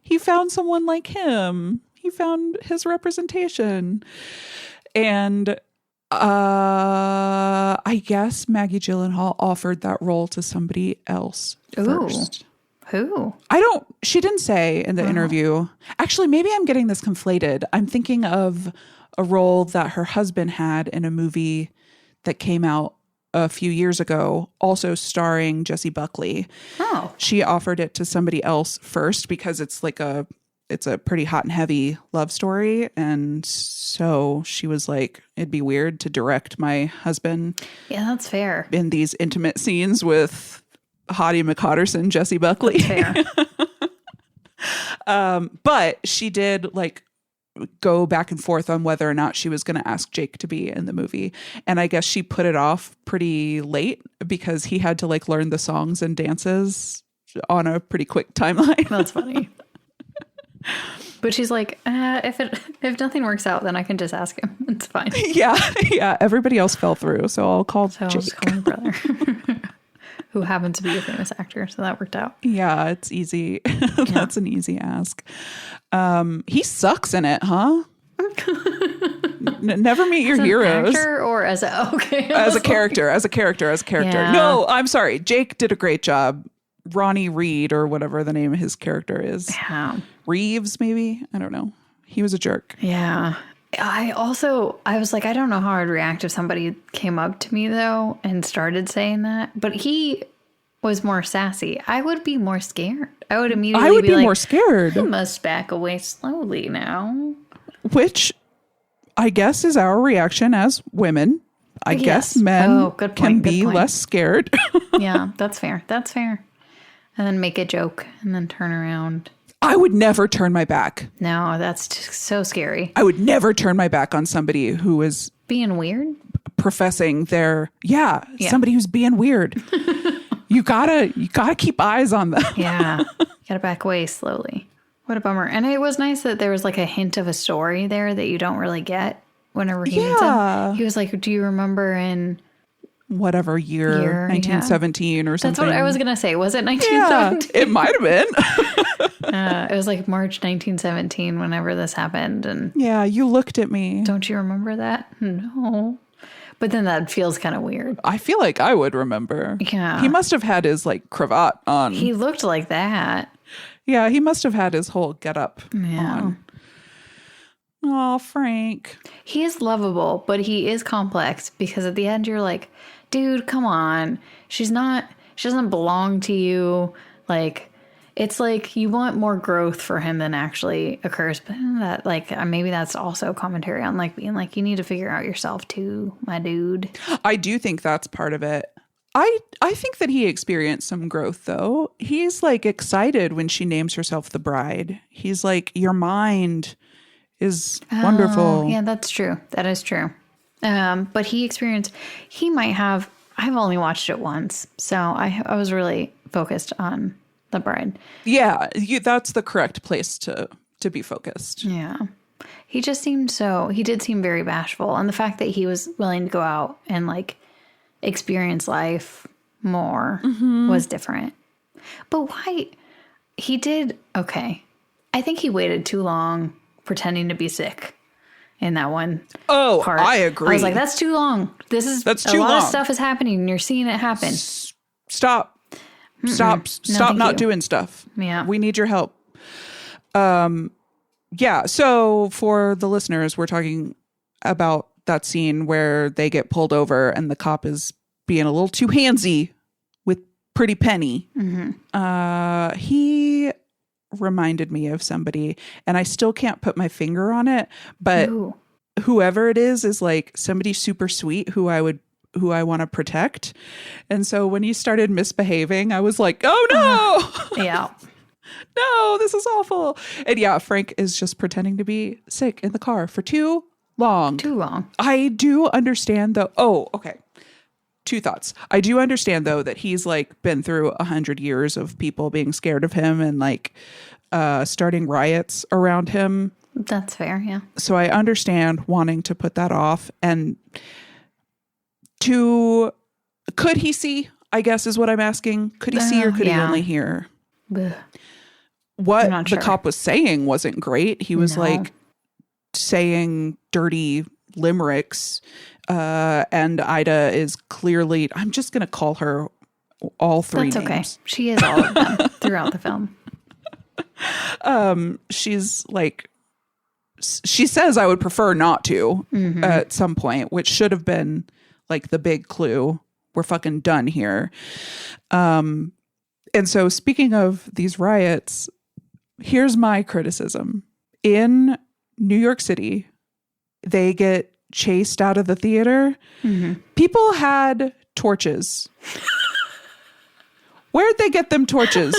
he found someone like him. He found his representation. And I guess Maggie Gyllenhaal offered that role to somebody else first. Who? She didn't say in the interview. Actually, maybe I'm getting this conflated. I'm thinking of a role that her husband had in a movie that came out a few years ago, also starring Jessie Buckley. Oh. She offered it to somebody else first because it's a pretty hot and heavy love story. And so she was like, it'd be weird to direct my husband. Yeah, that's fair. In these intimate scenes with Hottie McHotterson, Jessie Buckley. That's fair. But she did like go back and forth on whether or not she was going to ask Jake to be in the movie. And I guess she put it off pretty late because he had to like learn the songs and dances on a pretty quick timeline. That's funny. But she's like, if nothing works out, then I can just ask him. It's fine. Yeah. Everybody else fell through, so I'll call Jake. I'll just call my brother, who happens to be a famous actor, so that worked out. Yeah, it's easy. That's an easy ask. He sucks in it, huh? Never meet your heroes. As an actor or as a character. Yeah. No, I'm sorry. Jake did a great job. Ronnie Reed or whatever the name of his character is. Yeah. Reeves, maybe? I don't know. He was a jerk. Yeah. I was like, I don't know how I'd react if somebody came up to me though and started saying that. But he was more sassy. I would be more scared. I would immediately be like, more scared. I must back away slowly now. Which I guess, is our reaction as women. I guess men can be less scared. Yeah, that's fair. That's fair. And then make a joke and then turn around. I would never turn my back. No, that's just so scary. I would never turn my back on somebody who is being weird, professing their somebody who's being weird. You gotta keep eyes on them. Yeah, you gotta back away slowly. What a bummer. And it was nice that there was like a hint of a story there that you don't really get whenever he meets him. He was like, "Do you remember in whatever year 1917 or something?" That's what I was gonna say. Was it 1917? Yeah, it might have been. It was like March 1917 whenever this happened. And yeah, you looked at me. Don't you remember that? No. But then that feels kind of weird. I feel like I would remember. Yeah. He must have had his like cravat on. He looked like that. Yeah, he must have had his whole getup on. Oh, Frank. He is lovable, but he is complex because at the end you're like, dude, come on. She doesn't belong to you. Like, it's like you want more growth for him than actually occurs. But that, like, maybe that's also commentary on like being like, you need to figure out yourself too, my dude. I do think that's part of it. I think that he experienced some growth, though. He's like excited when she names herself the bride. He's like, your mind is wonderful. Yeah, that's true. That is true. But he might have, I've only watched it once. So I was really focused on the bride. Yeah, that's the correct place to be focused. Yeah. He just seemed he did seem very bashful. And the fact that he was willing to go out and like experience life more was different. But why? He did, okay. I think he waited too long pretending to be sick in that one part. I agree. I was like, that's too long. That's too long. A lot of stuff is happening and you're seeing it happen. Stop not doing stuff. Yeah. We need your help. Yeah. So for the listeners, we're talking about that scene where they get pulled over and the cop is being a little too handsy with Pretty Penny. He reminded me of somebody, and I still can't put my finger on it, but whoever it is like somebody super sweet who I want to protect. And so when he started misbehaving, I was like, oh no. Yeah. No, this is awful. And yeah, Frank is just pretending to be sick in the car for too long. I do understand though. Oh, okay. Two thoughts. I do understand though that he's like been through 100 years of people being scared of him and like starting riots around him. That's fair. Yeah. So I understand wanting to put that off. And could he see, I guess is what I'm asking. Could he see or could he only hear? Blech. What the cop was saying wasn't great. He was like saying dirty limericks. And Ida is clearly, I'm just going to call her all three names. That's okay. She is all of them throughout the film. She's like, she says I would prefer not to at some point, which should have been like the big clue. We're fucking done here. And so speaking of these riots, here's my criticism. In New York City, they get chased out of the theater. People had torches. Where'd they get them torches?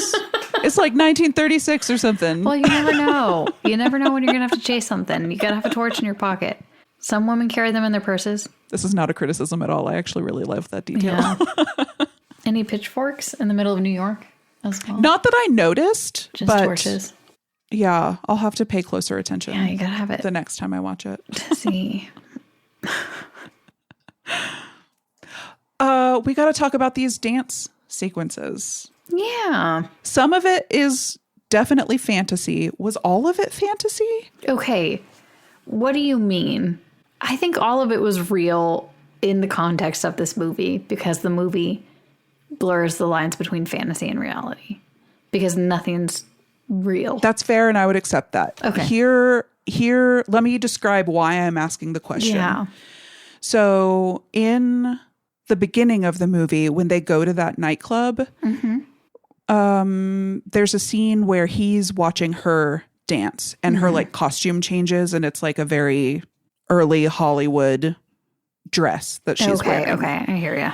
It's like 1936 or something. Well, you never know. You never know when you're going to have to chase something. You got to have a torch in your pocket. Some women carry them in their purses. This is not a criticism at all. I actually really love that detail. Yeah. Any pitchforks in the middle of New York as well? Not that I noticed. Just but torches. Yeah, I'll have to pay closer attention. Yeah, you got to have it. The next time I watch it. To see. We got to talk about these dance sequences. Yeah. Some of it is definitely fantasy. Was all of it fantasy? Okay. What do you mean? I think all of it was real in the context of this movie because the movie blurs the lines between fantasy and reality because nothing's real. That's fair, and I would accept that. Okay. Here, let me describe why I'm asking the question. Yeah. So in the beginning of the movie, when they go to that nightclub, there's a scene where he's watching her dance and her like costume changes, and it's like a very early Hollywood dress that she's wearing. Okay, I hear you.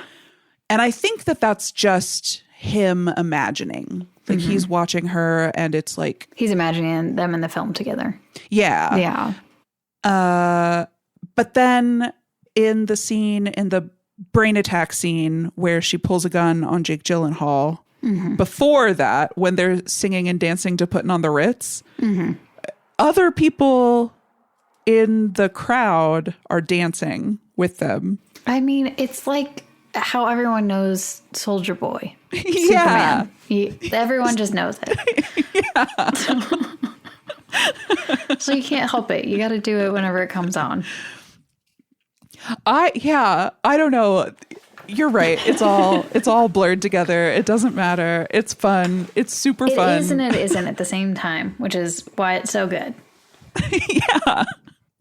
And I think that that's just him imagining. Like he's watching her and it's like... He's imagining them in the film together. Yeah. Yeah. But then in the brain attack scene where she pulls a gun on Jake Gyllenhaal, before that, when they're singing and dancing to Puttin' on the Ritz, other people in the crowd are dancing with them. I mean, it's like how everyone knows Soldier Boy. Yeah. Superman. Everyone just knows it. Yeah. So you can't help it. You got to do it whenever it comes on. I don't know. You're right. It's all blurred together. It doesn't matter. It's fun. It's super fun. It is and it isn't at the same time, which is why it's so good. Yeah.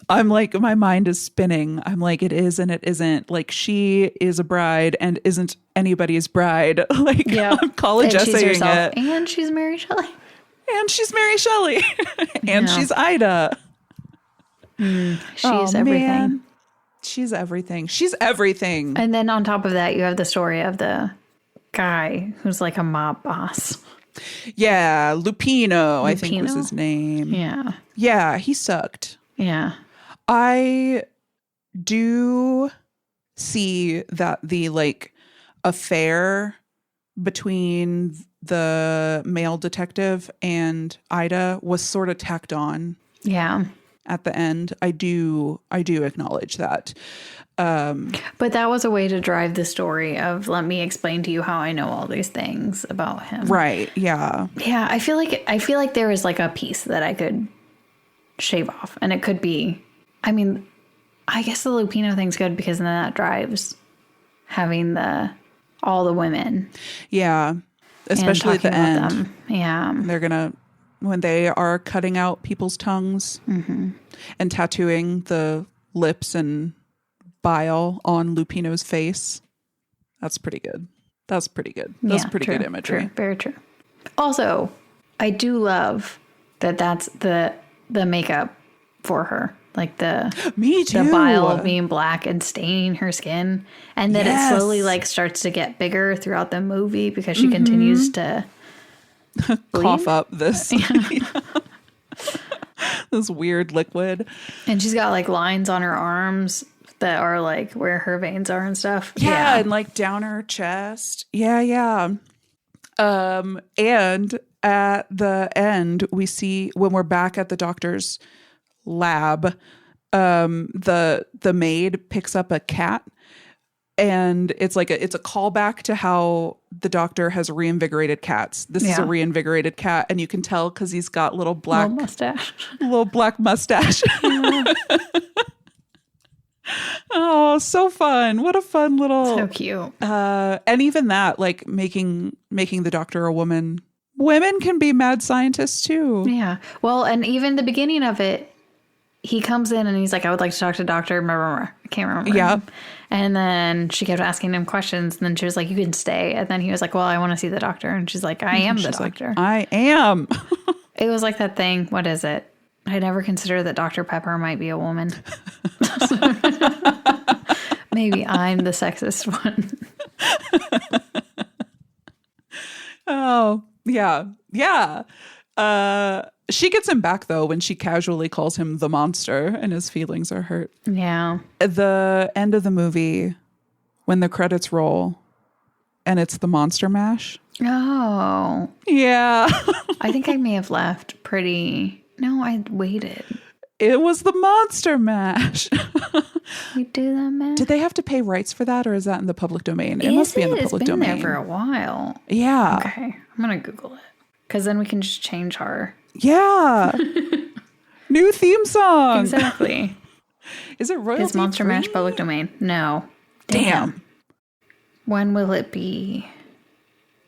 I'm like, my mind is spinning. I'm like, it is and it isn't. Like, she is a bride and isn't anybody's bride. Like, I'm college essaying it. And she's Mary Shelley. And she's Mary Shelley. And she's Ida. She's everything. Man. She's everything. She's everything. And then on top of that, you have the story of the guy who's like a mob boss. Yeah, Lupino, I think was his name. Yeah. Yeah, he sucked. Yeah. I do see that the like affair between the male detective and Ida was sort of tacked on. Yeah. At the end, I do acknowledge that. But that was a way to drive the story of, let me explain to you how I know all these things about him. Right. Yeah. Yeah. I feel like there is like a piece that I could shave off, and it could be, I mean, I guess the Lupino thing's good because then that drives having all the women. Yeah. Especially at the end. Them. Yeah. They're going to, when they are cutting out people's tongues and tattooing the lips and bile on Lupino's face. That's pretty good. That's pretty good. That's pretty good imagery. True, very true. Also, I do love that that's the makeup for her. Like Me too. The bile being black and staining her skin. And that it slowly like starts to get bigger throughout the movie because she continues to cough up this this weird liquid. And she's got like lines on her arms that are like where her veins are and stuff. Yeah, and like down her chest. Yeah. And at the end, we see when we're back at the doctor's lab, the maid picks up a cat, and it's a callback to how the doctor has reinvigorated cats. This is a reinvigorated cat, and you can tell because he's got little black mustache. Yeah. Oh, so fun. What a fun little... So cute. And even that, like making the doctor a woman. Women can be mad scientists too. Yeah. Well, and even the beginning of it, he comes in and he's like, I would like to talk to Dr. I can't remember. Yeah. And then she kept asking him questions. And then she was like, you can stay. And then he was like, well, I want to see the doctor. And she's like, I am the doctor. Like, I am. It was like that thing. What is it? I never considered that Dr. Pepper might be a woman. Maybe I'm the sexist one. Oh, yeah. Yeah. She gets him back, though, when she casually calls him the monster and his feelings are hurt. Yeah. The end of the movie, when the credits roll and it's the Monster Mash. Oh. Yeah. I think I may have left pretty... No, I waited. It was the Monster Mash. You do that, man? Did they have to pay rights for that, or is that in the public domain? It must be in the public domain. It's been there for a while. Yeah. Okay. I'm going to Google it. Because then we can just change our... Yeah. New theme song. Exactly. Is it royalty Is Monster free? Mash public domain? No. Damn. When will it be?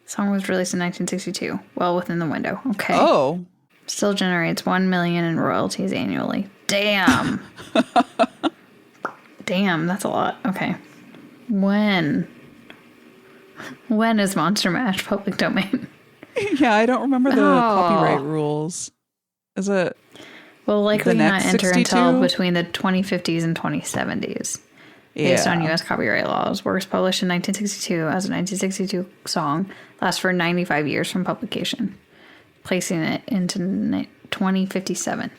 The song was released in 1962. Well within the window. Okay. Oh. Still generates $1 million in royalties annually. Damn. Damn, that's a lot. Okay. When is Monster Mash public domain? Yeah, I don't remember the copyright rules. Is it? will likely the not next enter 62? until between the 2050s and 2070s. Based on U.S. copyright laws. Works published in 1962 as a 1962 song lasts for 95 years from publication, placing it into 2057.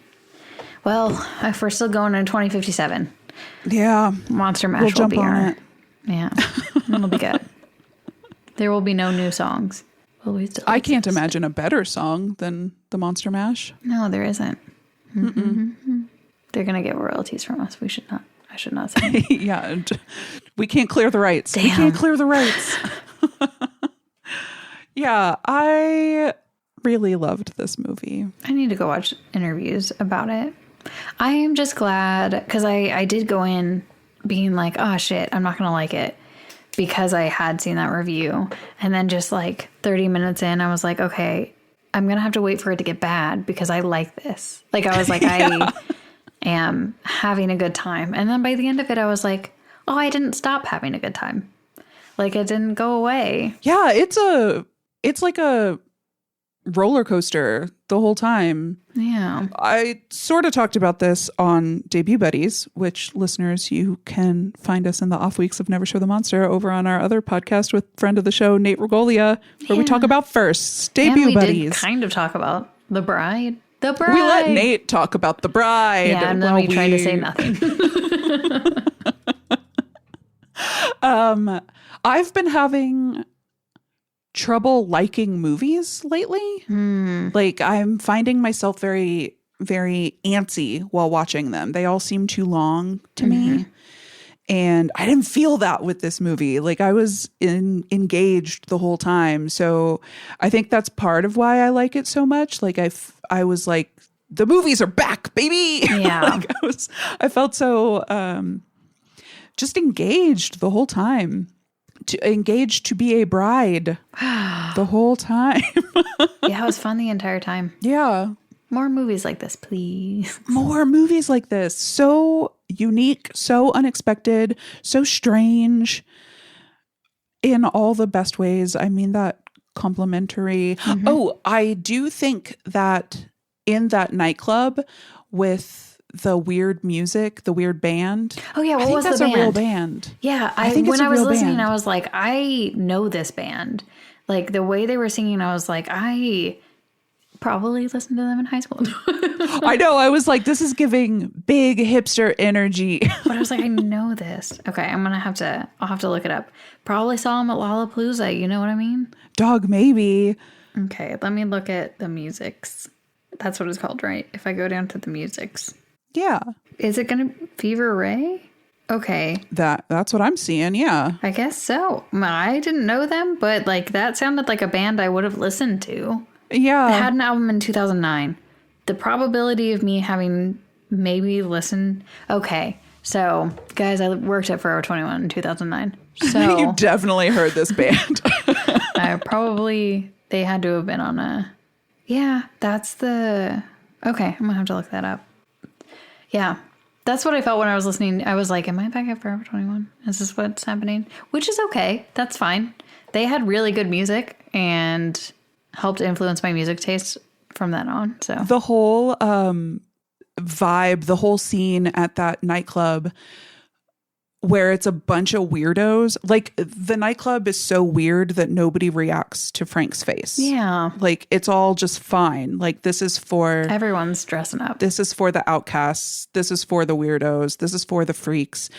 Well, if we're still going in 2057, Monster Mash will be our... Yeah, it'll be good. There will be no new songs. I can't imagine a better song than the Monster Mash. No, there isn't. Mm-hmm. They're going to get royalties from us. We should not. I should not say. Yeah. We can't clear the rights. Damn. We can't clear the rights. Yeah, I really loved this movie. I need to go watch interviews about it. I am just glad because I did go in being like, oh shit, I'm not going to like it because I had seen that review. And then just like 30 minutes in, I was like, okay, I'm going to have to wait for it to get bad because I like this. Like I was like, I am having a good time. And then by the end of it, I was like, oh, I didn't stop having a good time. Like it didn't go away. Yeah, it's like a roller coaster the whole time. Yeah. I sort of talked about this on Debut Buddies, which listeners, you can find us in the off weeks of Never Show the Monster over on our other podcast with friend of the show, Nate Regolia, where we talk about firsts. Debut Buddies. We did kind of talk about The Bride. The Bride. We let Nate talk about The Bride. Yeah, and then we tried to say nothing. I've been having trouble liking movies lately. Like I'm finding myself very, very antsy while watching them. They all seem too long to me. And I didn't feel that with this movie. Like I was engaged the whole time. So I think that's part of why I like it so much. Like I was like, the movies are back, baby. Yeah. Like I felt so just engaged the whole time. Engaged to be a bride the whole time. Yeah, it was fun the entire time. Yeah. More movies like this, please. More movies like this. So unique, so unexpected, so strange in all the best ways. I mean that complimentary. Oh, I do think that in that nightclub with the weird music, the weird band. Oh yeah, what was the band? That's a real band. Yeah, when I was listening, I was like, I know this band. Like the way they were singing, I was like, I probably listened to them in high school. I know. I was like, this is giving big hipster energy. But I was like, I know this. Okay, I'll have to look it up. Probably saw them at Lollapalooza. You know what I mean? Dog, maybe. Okay, let me look at the musics. That's what it's called, right? If I go down to the musics. Yeah. Is it going to Fever Ray? Okay. That's what I'm seeing, yeah. I guess so. I didn't know them, but like that sounded like a band I would have listened to. Yeah. They had an album in 2009. The probability of me having maybe listened... Okay. So, guys, I worked at Forever 21 in 2009. So you definitely heard this band. They had to have been on a... Yeah, that's the... Okay, I'm going to have to look that up. Yeah, that's what I felt when I was listening. I was like, am I back at Forever 21? Is this what's happening? Which is okay. That's fine. They had really good music and helped influence my music taste from that on. So the whole vibe, the whole scene at that nightclub where it's a bunch of weirdos. Like the nightclub is so weird that nobody reacts to Frank's face. Yeah. Like it's all just fine. Like this is for... Everyone's dressing up. This is for the outcasts. This is for the weirdos. This is for the freaks.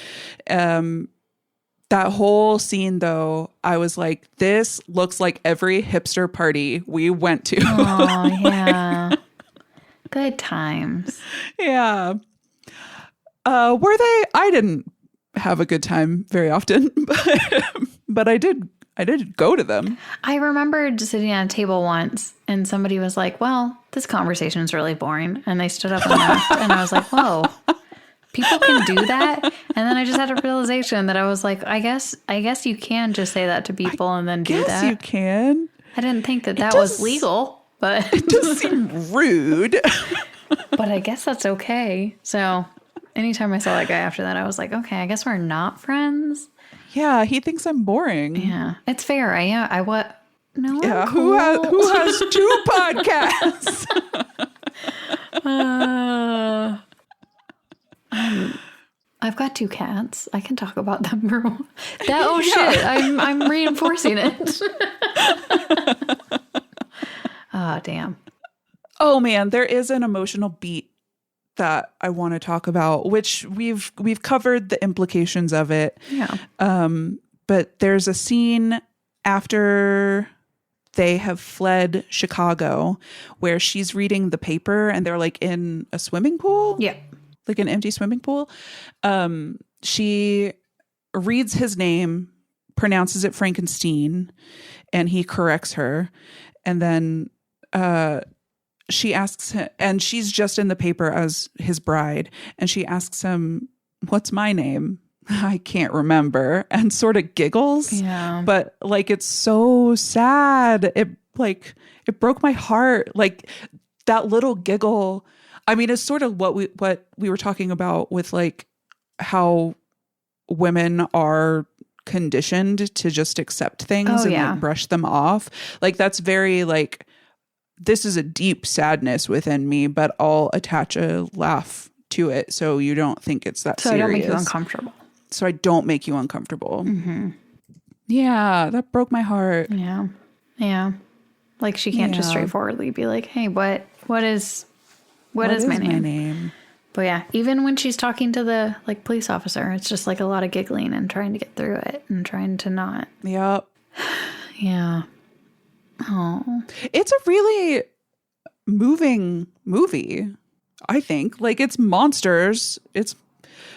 That whole scene though, I was like, this looks like every hipster party we went to. Oh, yeah. Good times. Yeah. Were they? I didn't have a good time very often, but I did go to them. I remember just sitting at a table once and somebody was like, well, this conversation is really boring. And they stood up and left. And I was like, whoa, people can do that? And then I just had a realization that I was like, I guess you can just say that to people and then do that. Yes, you can. I didn't think that was legal, but it does seem rude. But I guess that's okay. So anytime I saw that guy after that, I was like, okay, I guess we're not friends. Yeah, he thinks I'm boring. Yeah, it's fair. No, yeah, cool. who has two podcasts? I've got 2 cats. I can talk about them for that. Oh shit! I'm reinforcing it. Oh damn. Oh man, there is an emotional beat that I want to talk about, which we've covered the implications of it. Yeah. But there's a scene after they have fled Chicago where she's reading the paper and they're like in a swimming pool. Yeah. Like an empty swimming pool. She reads his name, pronounces it Frankenstein, and he corrects her. And then she asks him, and she's just in the paper as his bride. And she asks him, "What's my name?" "I can't remember," and sort of giggles. Yeah. But like, it's so sad. It broke my heart. Like that little giggle. I mean, it's sort of what we were talking about with like how women are conditioned to just accept things and like brush them off. Like that's very like, this is a deep sadness within me, but I'll attach a laugh to it so you don't think it's that serious. So I don't make you uncomfortable. So I don't make you uncomfortable. Mm-hmm. Yeah, that broke my heart. Yeah. Yeah. Like she can't just straightforwardly be like, "Hey, what is my name? But yeah, even when she's talking to the like police officer, it's just like a lot of giggling and trying to get through it and trying to not. Yep. Yeah. Oh. It's a really moving movie, I think. Like it's monsters.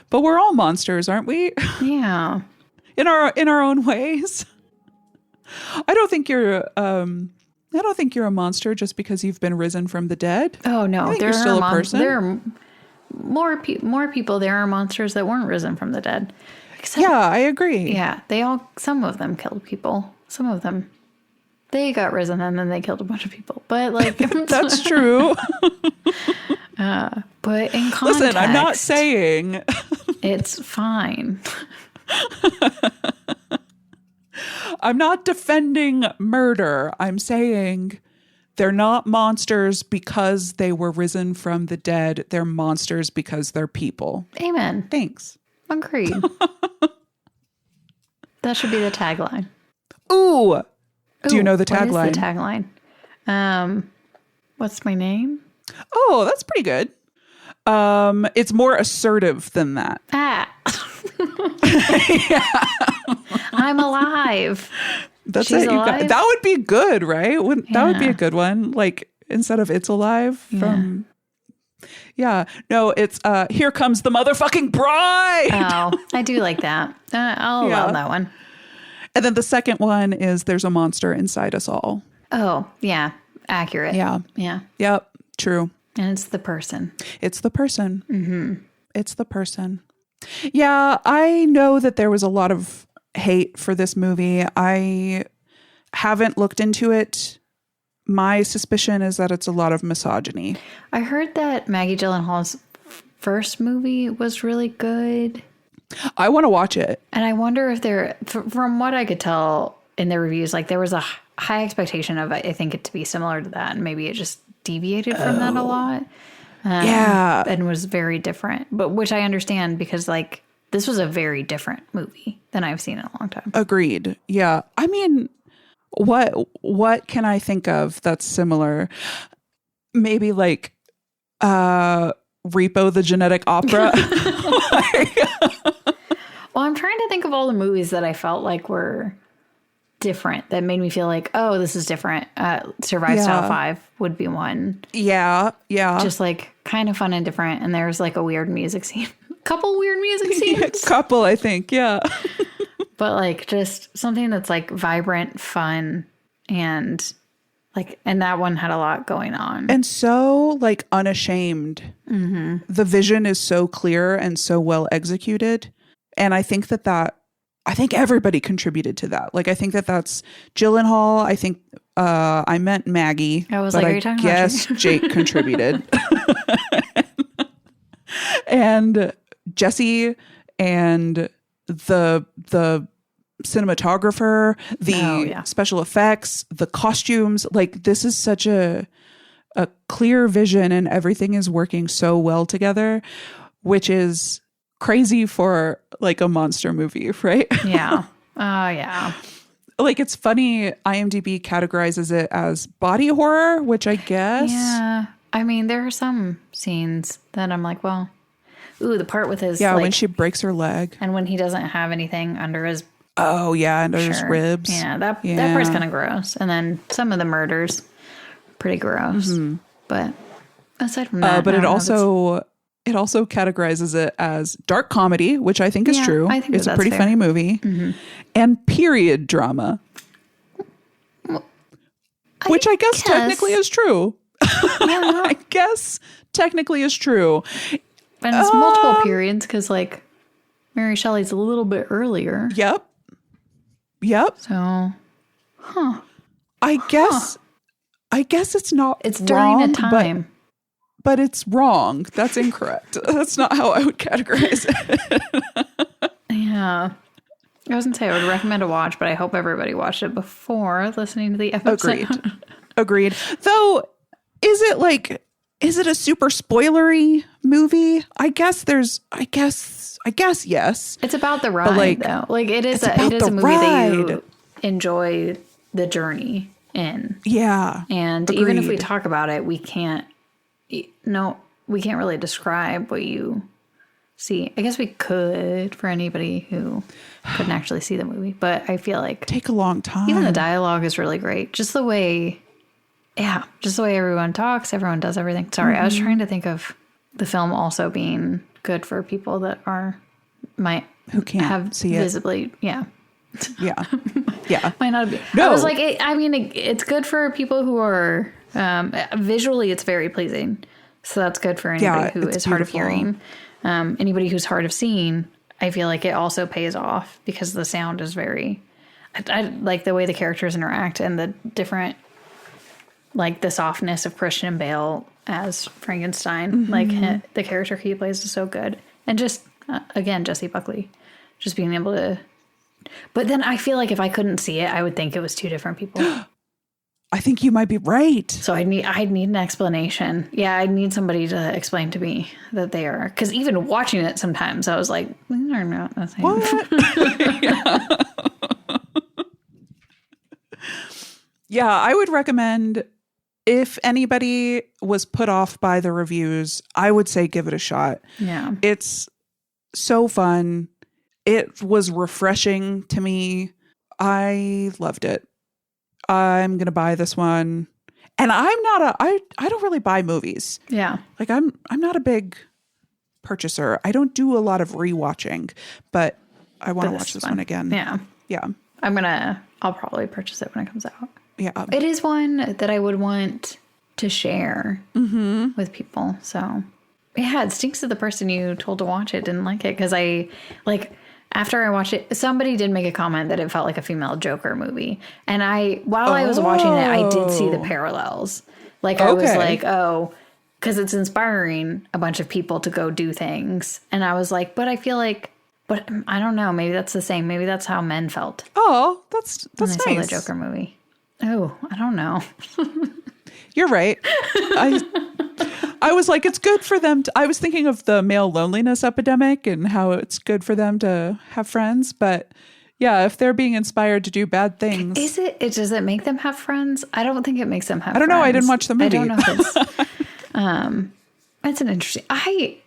But we're all monsters, aren't we? Yeah. in our own ways. I don't think you're a monster just because you've been risen from the dead. Oh no, I think you're still a person. There are more people. There are monsters that weren't risen from the dead. Yeah, I agree. Yeah, some of them killed people. Some of them, they got risen and then they killed a bunch of people. But like, that's true. But in context, listen, I'm not saying it's fine. I'm not defending murder. I'm saying they're not monsters because they were risen from the dead. They're monsters because they're people. Amen. Thanks. Agreed. That should be the tagline. Ooh. Do you know the tagline? What is the tagline? What's my name? Oh, that's pretty good. It's more assertive than that. I'm alive. That's She's it. alive? That would be good, right? That would be a good one. Like instead of "It's Alive" from. Yeah. No, it's "Here Comes the Motherfucking Bride." Oh, I do like that. I'll allow that one. And then the second one is "There's a Monster Inside Us All." Oh, yeah. Accurate. Yeah. Yeah. Yep. True. And it's the person. It's the person. Mm-hmm. It's the person. Yeah, I know that there was a lot of hate for this movie. I haven't looked into it. My suspicion is that it's a lot of misogyny. I heard that Maggie Gyllenhaal's first movie was really good. I want to watch it. And I wonder if from what I could tell in the reviews, like there was a high expectation of, I think, it to be similar to that. And maybe it just deviated from that a lot. And was very different, but which I understand because like this was a very different movie than I've seen in a long time. Agreed. Yeah. I mean, what can I think of that's similar? Maybe like Repo the Genetic Opera. Well, I'm trying to think of all the movies that I felt like were different that made me feel like, oh, this is different. Survive Style 5 would be one. Yeah. Just like kind of fun and different. And there's like a weird music scene. Couple weird music scenes. Couple, I think. Yeah. But like just something that's like vibrant, fun, and that one had a lot going on. And so like unashamed. Mm-hmm. The vision is so clear and so well executed. And I think I think everybody contributed to that. Like, I think that's Gyllenhaal. I think I meant Maggie. I was like, are you talking about Jake? Jake contributed. And Jesse and the cinematographer, the special effects, the costumes. Like, this is such a clear vision and everything is working so well together, which is crazy for like a monster movie, right? Yeah. Oh, yeah. Like, it's funny, IMDb categorizes it as body horror, which I guess. Yeah. I mean, there are some scenes that I'm like, well, ooh, the part with his when she breaks her leg. And when he doesn't have anything under his Oh, yeah, under his ribs. Yeah, that part's kind of gross. And then some of the murders, pretty gross. Mm-hmm. But aside from that. But it also categorizes it as dark comedy, which I think is true. I think it's a pretty fair. funny movie. Mm-hmm. And period drama. Well, which I guess technically is true. Yeah. I guess technically is true. And it's multiple periods because, like, Mary Shelley's a little bit earlier. Yep. So, I guess it's not. It's during a time. But it's wrong. That's incorrect. That's not how I would categorize it. Yeah. I was going to say I would recommend a watch, but I hope everybody watched it before listening to the episode. Agreed. Though, is it a super spoilery movie? I guess yes. It's about the ride, though. Like, it is a movie that you enjoy the journey in. Yeah. And agreed. Even if we talk about it, we can't really describe what you see. I guess we could for anybody who couldn't actually see the movie, but I feel like take a long time. Even the dialogue is really great. Just the way everyone talks, everyone does everything. Sorry, I was trying to think of the film also being good for people that who can't have see visibly, it. Yeah. Might not be. No. I was like, it's good for people who are visually. It's very pleasing, so that's good for anybody who is hard of hearing. Anybody who's hard of seeing, I feel like it also pays off because the sound is very. I like the way the characters interact and the different, like the softness of Christian Bale as Frankenstein. Like the character he plays is so good, and just again Jessie Buckley, just being able to. But then I feel like if I couldn't see it, I would think it was two different people. I think you might be right. So I'd need an explanation. Yeah, I'd need somebody to explain to me that they are. Because even watching it sometimes, I was like, these are not the same. What? Yeah, I would recommend, if anybody was put off by the reviews, I would say give it a shot. Yeah. It's so fun. It was refreshing to me. I loved it. I'm going to buy this one. And I don't really buy movies. Yeah. Like I'm not a big purchaser. I don't do a lot of rewatching, but I want to watch this one again. Yeah. Yeah. I'll probably purchase it when it comes out. Yeah. It is one that I would want to share with people. So yeah, it stinks that the person you told to watch it didn't like it. Cause after I watched it, somebody did make a comment that it felt like a female Joker movie. And while I was watching it, I did see the parallels. Like, I was like, oh, because it's inspiring a bunch of people to go do things. And I was like, but I feel like, but I don't know, maybe that's the same. Maybe that's how men felt. Oh, that's when nice. I saw the Joker movie. Oh, I don't know. You're right. I was like, it's good for them. I was thinking of the male loneliness epidemic and how it's good for them to have friends. But yeah, if they're being inspired to do bad things. Does it make them have friends? I don't think it makes them have friends. I don't know. I didn't watch the movie. I don't know if it's, it's an interesting, I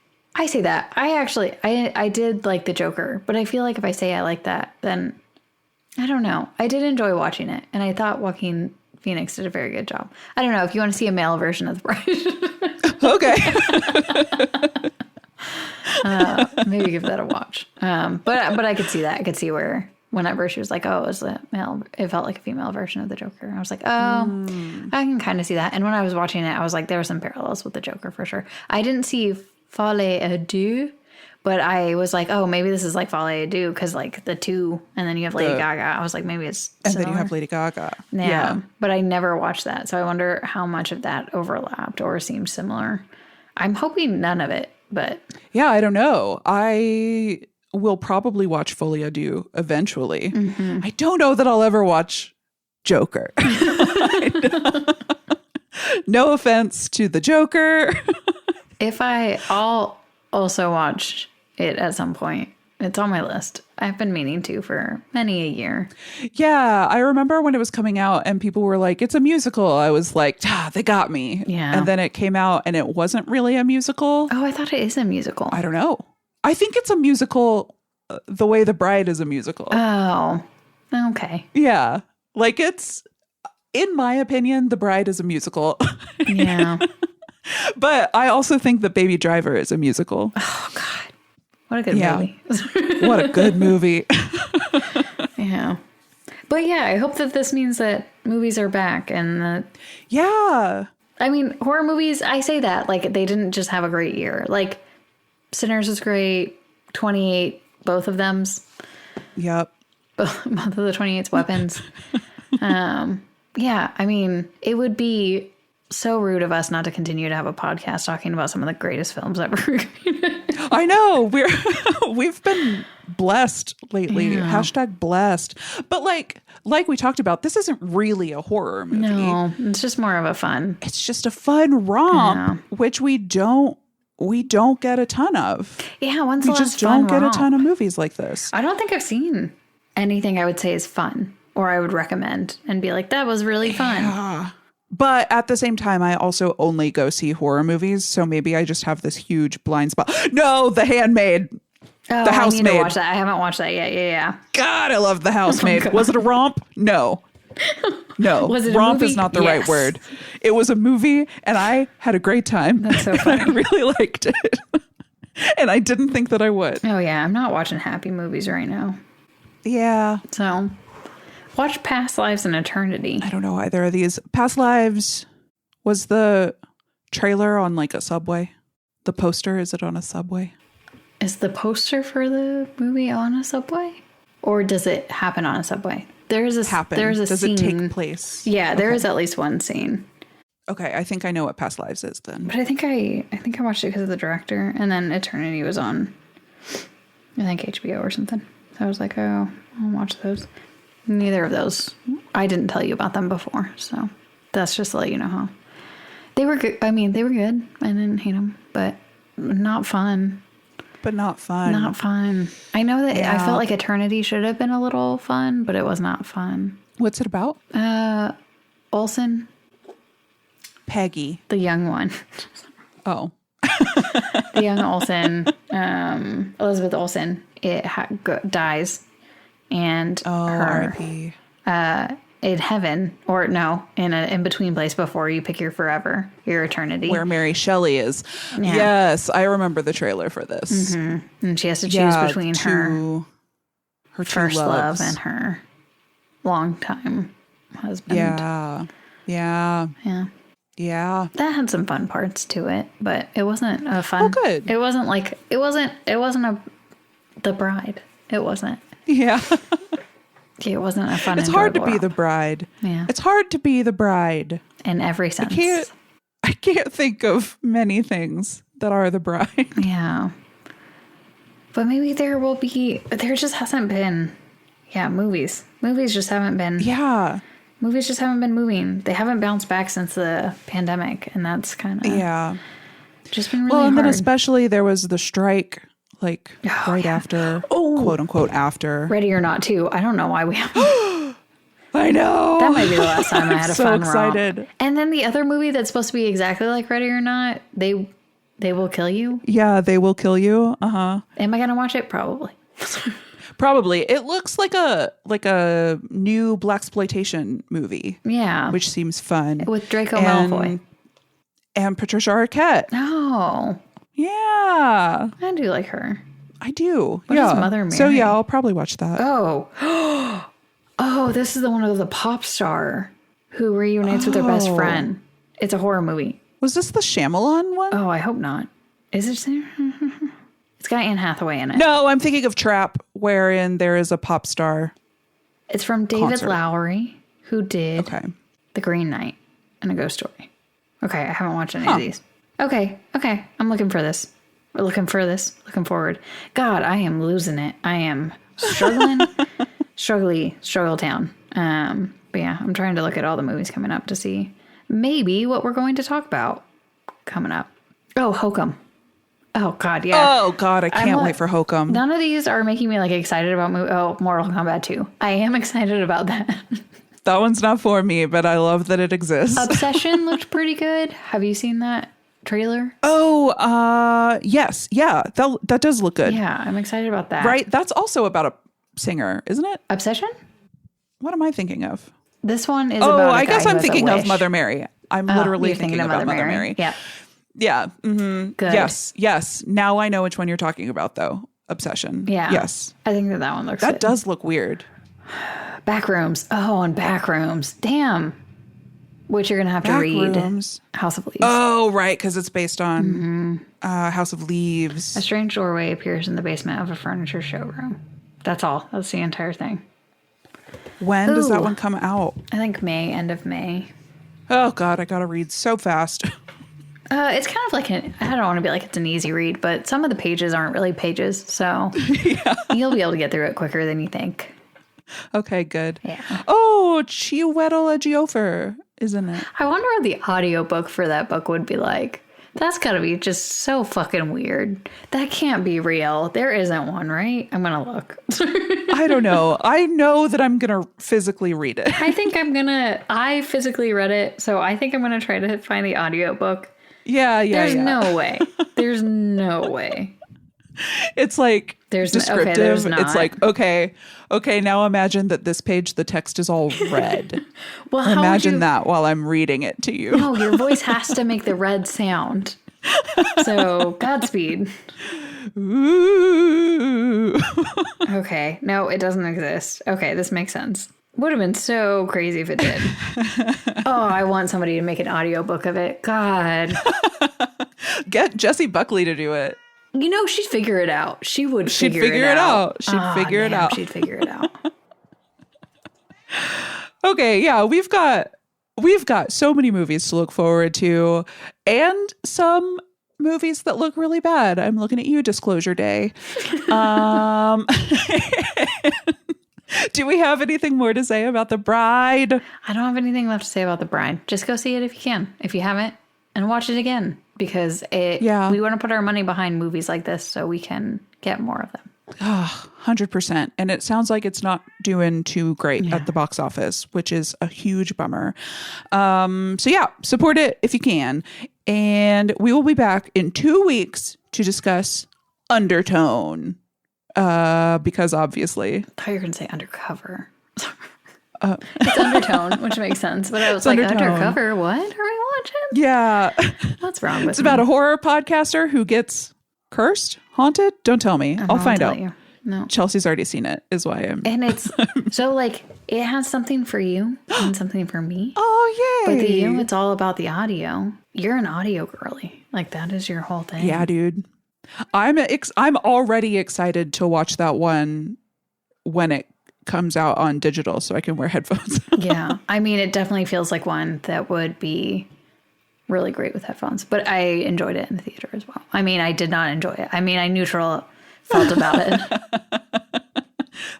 say that. I did like the Joker, but I feel like if I say I like that, then I don't know. I did enjoy watching it. And I thought Joaquin Phoenix did a very good job. I don't know if you want to see a male version of The Bride. Okay. Maybe give that a watch. But I could see that. I could see where whenever she was like, oh, it was a male, it felt like a female version of the Joker. I was like, oh, I can kind of see that. And when I was watching it, I was like, there were some parallels with the Joker for sure. I didn't see Folie à Deux, but I was like, oh, maybe this is like Folie à Deux because like the two, and then you have Lady Gaga. I was like, maybe it's similar. And then you have Lady Gaga. Yeah. But I never watched that. So I wonder how much of that overlapped or seemed similar. I'm hoping none of it, but. Yeah, I don't know. I will probably watch Folie à Deux eventually. Mm-hmm. I don't know that I'll ever watch Joker. No offense to the Joker. I'll also watch it at some point. It's on my list. I've been meaning to for many a year. Yeah, I remember when it was coming out and people were like, it's a musical. I was like, they got me. Yeah. And then it came out and it wasn't really a musical. Oh, I thought it is a musical. I don't know. I think it's a musical the way The Bride is a musical. Oh, okay. Yeah. Like it's, in my opinion, The Bride is a musical. Yeah. But I also think that Baby Driver is a musical. Oh, God. What a good movie. What a good movie. Yeah. But yeah, I hope that this means that movies are back and that... Yeah. I mean, horror movies, I say that. Like, they didn't just have a great year. Like, Sinners was great. 28, both of them's. Yep. Both of the 28's weapons. Yeah, I mean, it would be so rude of us not to continue to have a podcast talking about some of the greatest films ever. I know we've been blessed lately. Yeah. Hashtag blessed. But like we talked about, this isn't really a horror movie. No, it's just more of a fun. It's just a fun romp, which we don't get a ton of. Yeah, once we just don't get a ton of movies like this. I don't think I've seen anything I would say is fun or I would recommend and be like, that was really fun. Yeah. But at the same time, I also only go see horror movies. So maybe I just have this huge blind spot. No, The Handmaid. The Housemaid. I need to watch that. I haven't watched that yet. Yeah. God, I love The Housemaid. Was it a romp? No. No. Was it romp a movie? Is not the right word. It was a movie and I had a great time. That's so funny. I really liked it. And I didn't think that I would. Oh, yeah. I'm not watching happy movies right now. Yeah. So... watch Past Lives and Eternity. I don't know either of these. Past Lives was the trailer on like a subway. The poster, is it on a subway? Is the poster for the movie on a subway? Or does it happen on a subway? There's a Does scene. It take place? Yeah, there is at least one scene. Okay, I think I know what Past Lives is then. But I think I watched it because of the director, and then Eternity was on, I think, HBO or something. So I was like, oh, I'll watch those. Neither of those. I didn't tell you about them before, so that's just to let you know how. They were good. I mean, they were good. I didn't hate them, but not fun. But not fun. Not fun. I know that I felt like Eternity should have been a little fun, but it was not fun. What's it about? Olsen. Peggy. The young one. Oh. The young Olsen. Elizabeth Olsen. Dies. And her R.I.P. In heaven, or no, in an in-between place before you pick your forever, your eternity. Where Mary Shelley is. Yeah. Yes, I remember the trailer for this. Mm-hmm. And she has to choose between her first love and her longtime husband. Yeah. Yeah. That had some fun parts to it, but it wasn't a fun. Oh, good. It wasn't like The Bride. It wasn't. Yeah. It wasn't a fun. It's hard to be the bride. Yeah. It's hard to be the bride. In every sense. I can't think of many things that are the bride. Yeah. But maybe there just hasn't been. Yeah, movies. Movies just haven't been. Yeah. Movies just haven't been moving. They haven't bounced back since the pandemic, and that's kind of. Yeah. Just been really hard. Well, and then especially there was the strike. Like after, quote unquote, after. Ready or Not 2. I don't know why we haven't. I know. That might be the last time I had a fun excited. romp. And then the other movie that's supposed to be exactly like Ready or Not, They Will Kill You. Yeah, They Will Kill You. Am I going to watch it? Probably. Probably. It looks like a new blaxploitation movie. Yeah. Which seems fun. With Draco Malfoy. And Patricia Arquette. Oh. Yeah. I do like her. I do. What is Mother Mary? So yeah, I'll probably watch that. Oh. Oh, this is the one of the pop star who reunites with her best friend. It's a horror movie. Was this the Shyamalan one? Oh, I hope not. Is it? It's got Anne Hathaway in it. No, I'm thinking of Trap, wherein there is a pop star. It's from David Lowery, who did The Green Knight and A Ghost Story. Okay, I haven't watched any of these. Okay. I'm looking for this. Looking forward. God, I am losing it. I am struggling. Struggle town. But yeah, I'm trying to look at all the movies coming up to see maybe what we're going to talk about coming up. Oh, Hokum. Oh, God, yeah. Oh, God, I can't wait for Hokum. None of these are making me, like, excited about Mortal Kombat 2. I am excited about that. That one's not for me, but I love that it exists. Obsession looked pretty good. Have you seen that trailer? Oh, yes. Yeah, that does look good. Yeah, I'm excited about that. Right? That's also about a singer, isn't it? Obsession? What am I thinking of? This one is about I guess I'm thinking of Mother Mary. I'm literally thinking about Mother Mary. Yeah. Yeah. Mm-hmm. Good. Yes. Now I know which one you're talking about, though. Obsession. Yeah. Yes. I think that one looks good. That does look weird. Backrooms. Oh, and Backrooms. Damn. Which you're going to have to read. House of Leaves. Oh, right. Because it's based on House of Leaves. A strange doorway appears in the basement of a furniture showroom. That's all. That's the entire thing. When does that one come out? I think end of May. Oh, God. I got to read so fast. It's kind of like I don't want to be like it's an easy read, but some of the pages aren't really pages. So you'll be able to get through it quicker than you think. Okay, good. Yeah. Oh, Chiwetel Ejiofor, isn't it? I wonder what the audiobook for that book would be like. That's got to be just so fucking weird. That can't be real. There isn't one, right? I'm going to look. I don't know. I know that I'm going to physically read it. I physically read it, so I think I'm going to try to find the audiobook. Yeah. There's no way. There's no way. It's like descriptive. There's not. It's like, okay, now imagine that this page, the text is all red. Well, imagine that while I'm reading it to you. No, your voice has to make the red sound. So, Godspeed. Ooh. Okay. No, it doesn't exist. Okay, this makes sense. Would have been so crazy if it did. Oh, I want somebody to make an audiobook of it. God. Get Jessie Buckley to do it. You know, she'd figure it out. She'd figure it out. She'd figure it out. She'd figure it out. Okay, yeah, we've got so many movies to look forward to, and some movies that look really bad. I'm looking at you, Disclosure Day. Do we have anything more to say about The Bride? I don't have anything left to say about The Bride. Just go see it if you can. If you haven't, and watch it again. Because we want to put our money behind movies like this so we can get more of them. 100%. And it sounds like it's not doing too great at the box office, which is a huge bummer. So yeah, support it if you can. And we will be back in 2 weeks to discuss Undertone. Because obviously. I thought you were going to say Undercover. It's Undertone, which makes sense. But I was like, Undertone. Undercover? What are we watching? Yeah. What's wrong with It's about a horror podcaster who gets cursed, haunted. Don't tell me. I'll find out. You. No. Chelsea's already seen it, is why I'm. And it's so like it has something for you and something for me. Oh, yay. But it's all about the audio. You're an audio girly. Like that is your whole thing. Yeah, dude. I'm already excited to watch that one when it comes out on digital so I can wear headphones. Yeah. I mean, it definitely feels like one that would be really great with headphones, but I enjoyed it in the theater as well. I mean, I did not enjoy it. I mean, I neutral felt about it.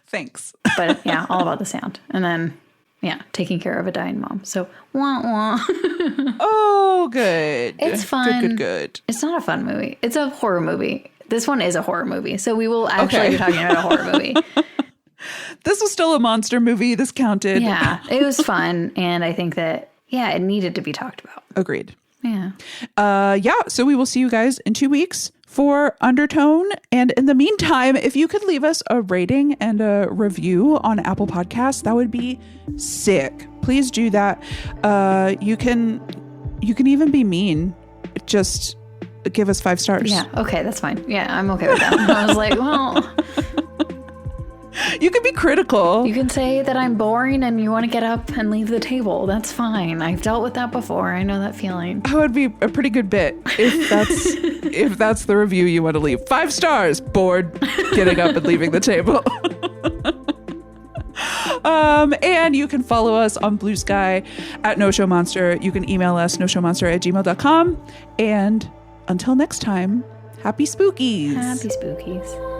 Thanks. But yeah, all about the sound. And then, yeah, taking care of a dying mom. So, wah, wah. Oh, good. It's fun. Good. It's not a fun movie. It's a horror movie. This one is a horror movie. So we will actually be talking about a horror movie. This was still a monster movie. This counted. Yeah, it was fun. And I think that, it needed to be talked about. Agreed. Yeah. So we will see you guys in 2 weeks for Undertone. And in the meantime, if you could leave us a rating and a review on Apple Podcasts, that would be sick. Please do that. You can even be mean. Just give us 5 stars. Yeah. Okay. That's fine. Yeah. I'm okay with that. I was like, well... You can be critical. You can say that I'm boring and you want to get up and leave the table. That's fine. I've dealt with that before. I know that feeling. That would be a pretty good bit if that's the review you want to leave. 5 stars. Bored, getting up and leaving the table. And you can follow us on Blue Sky at No Show Monster. You can email us noshowmonster@gmail.com. And until next time, happy spookies. Happy spookies.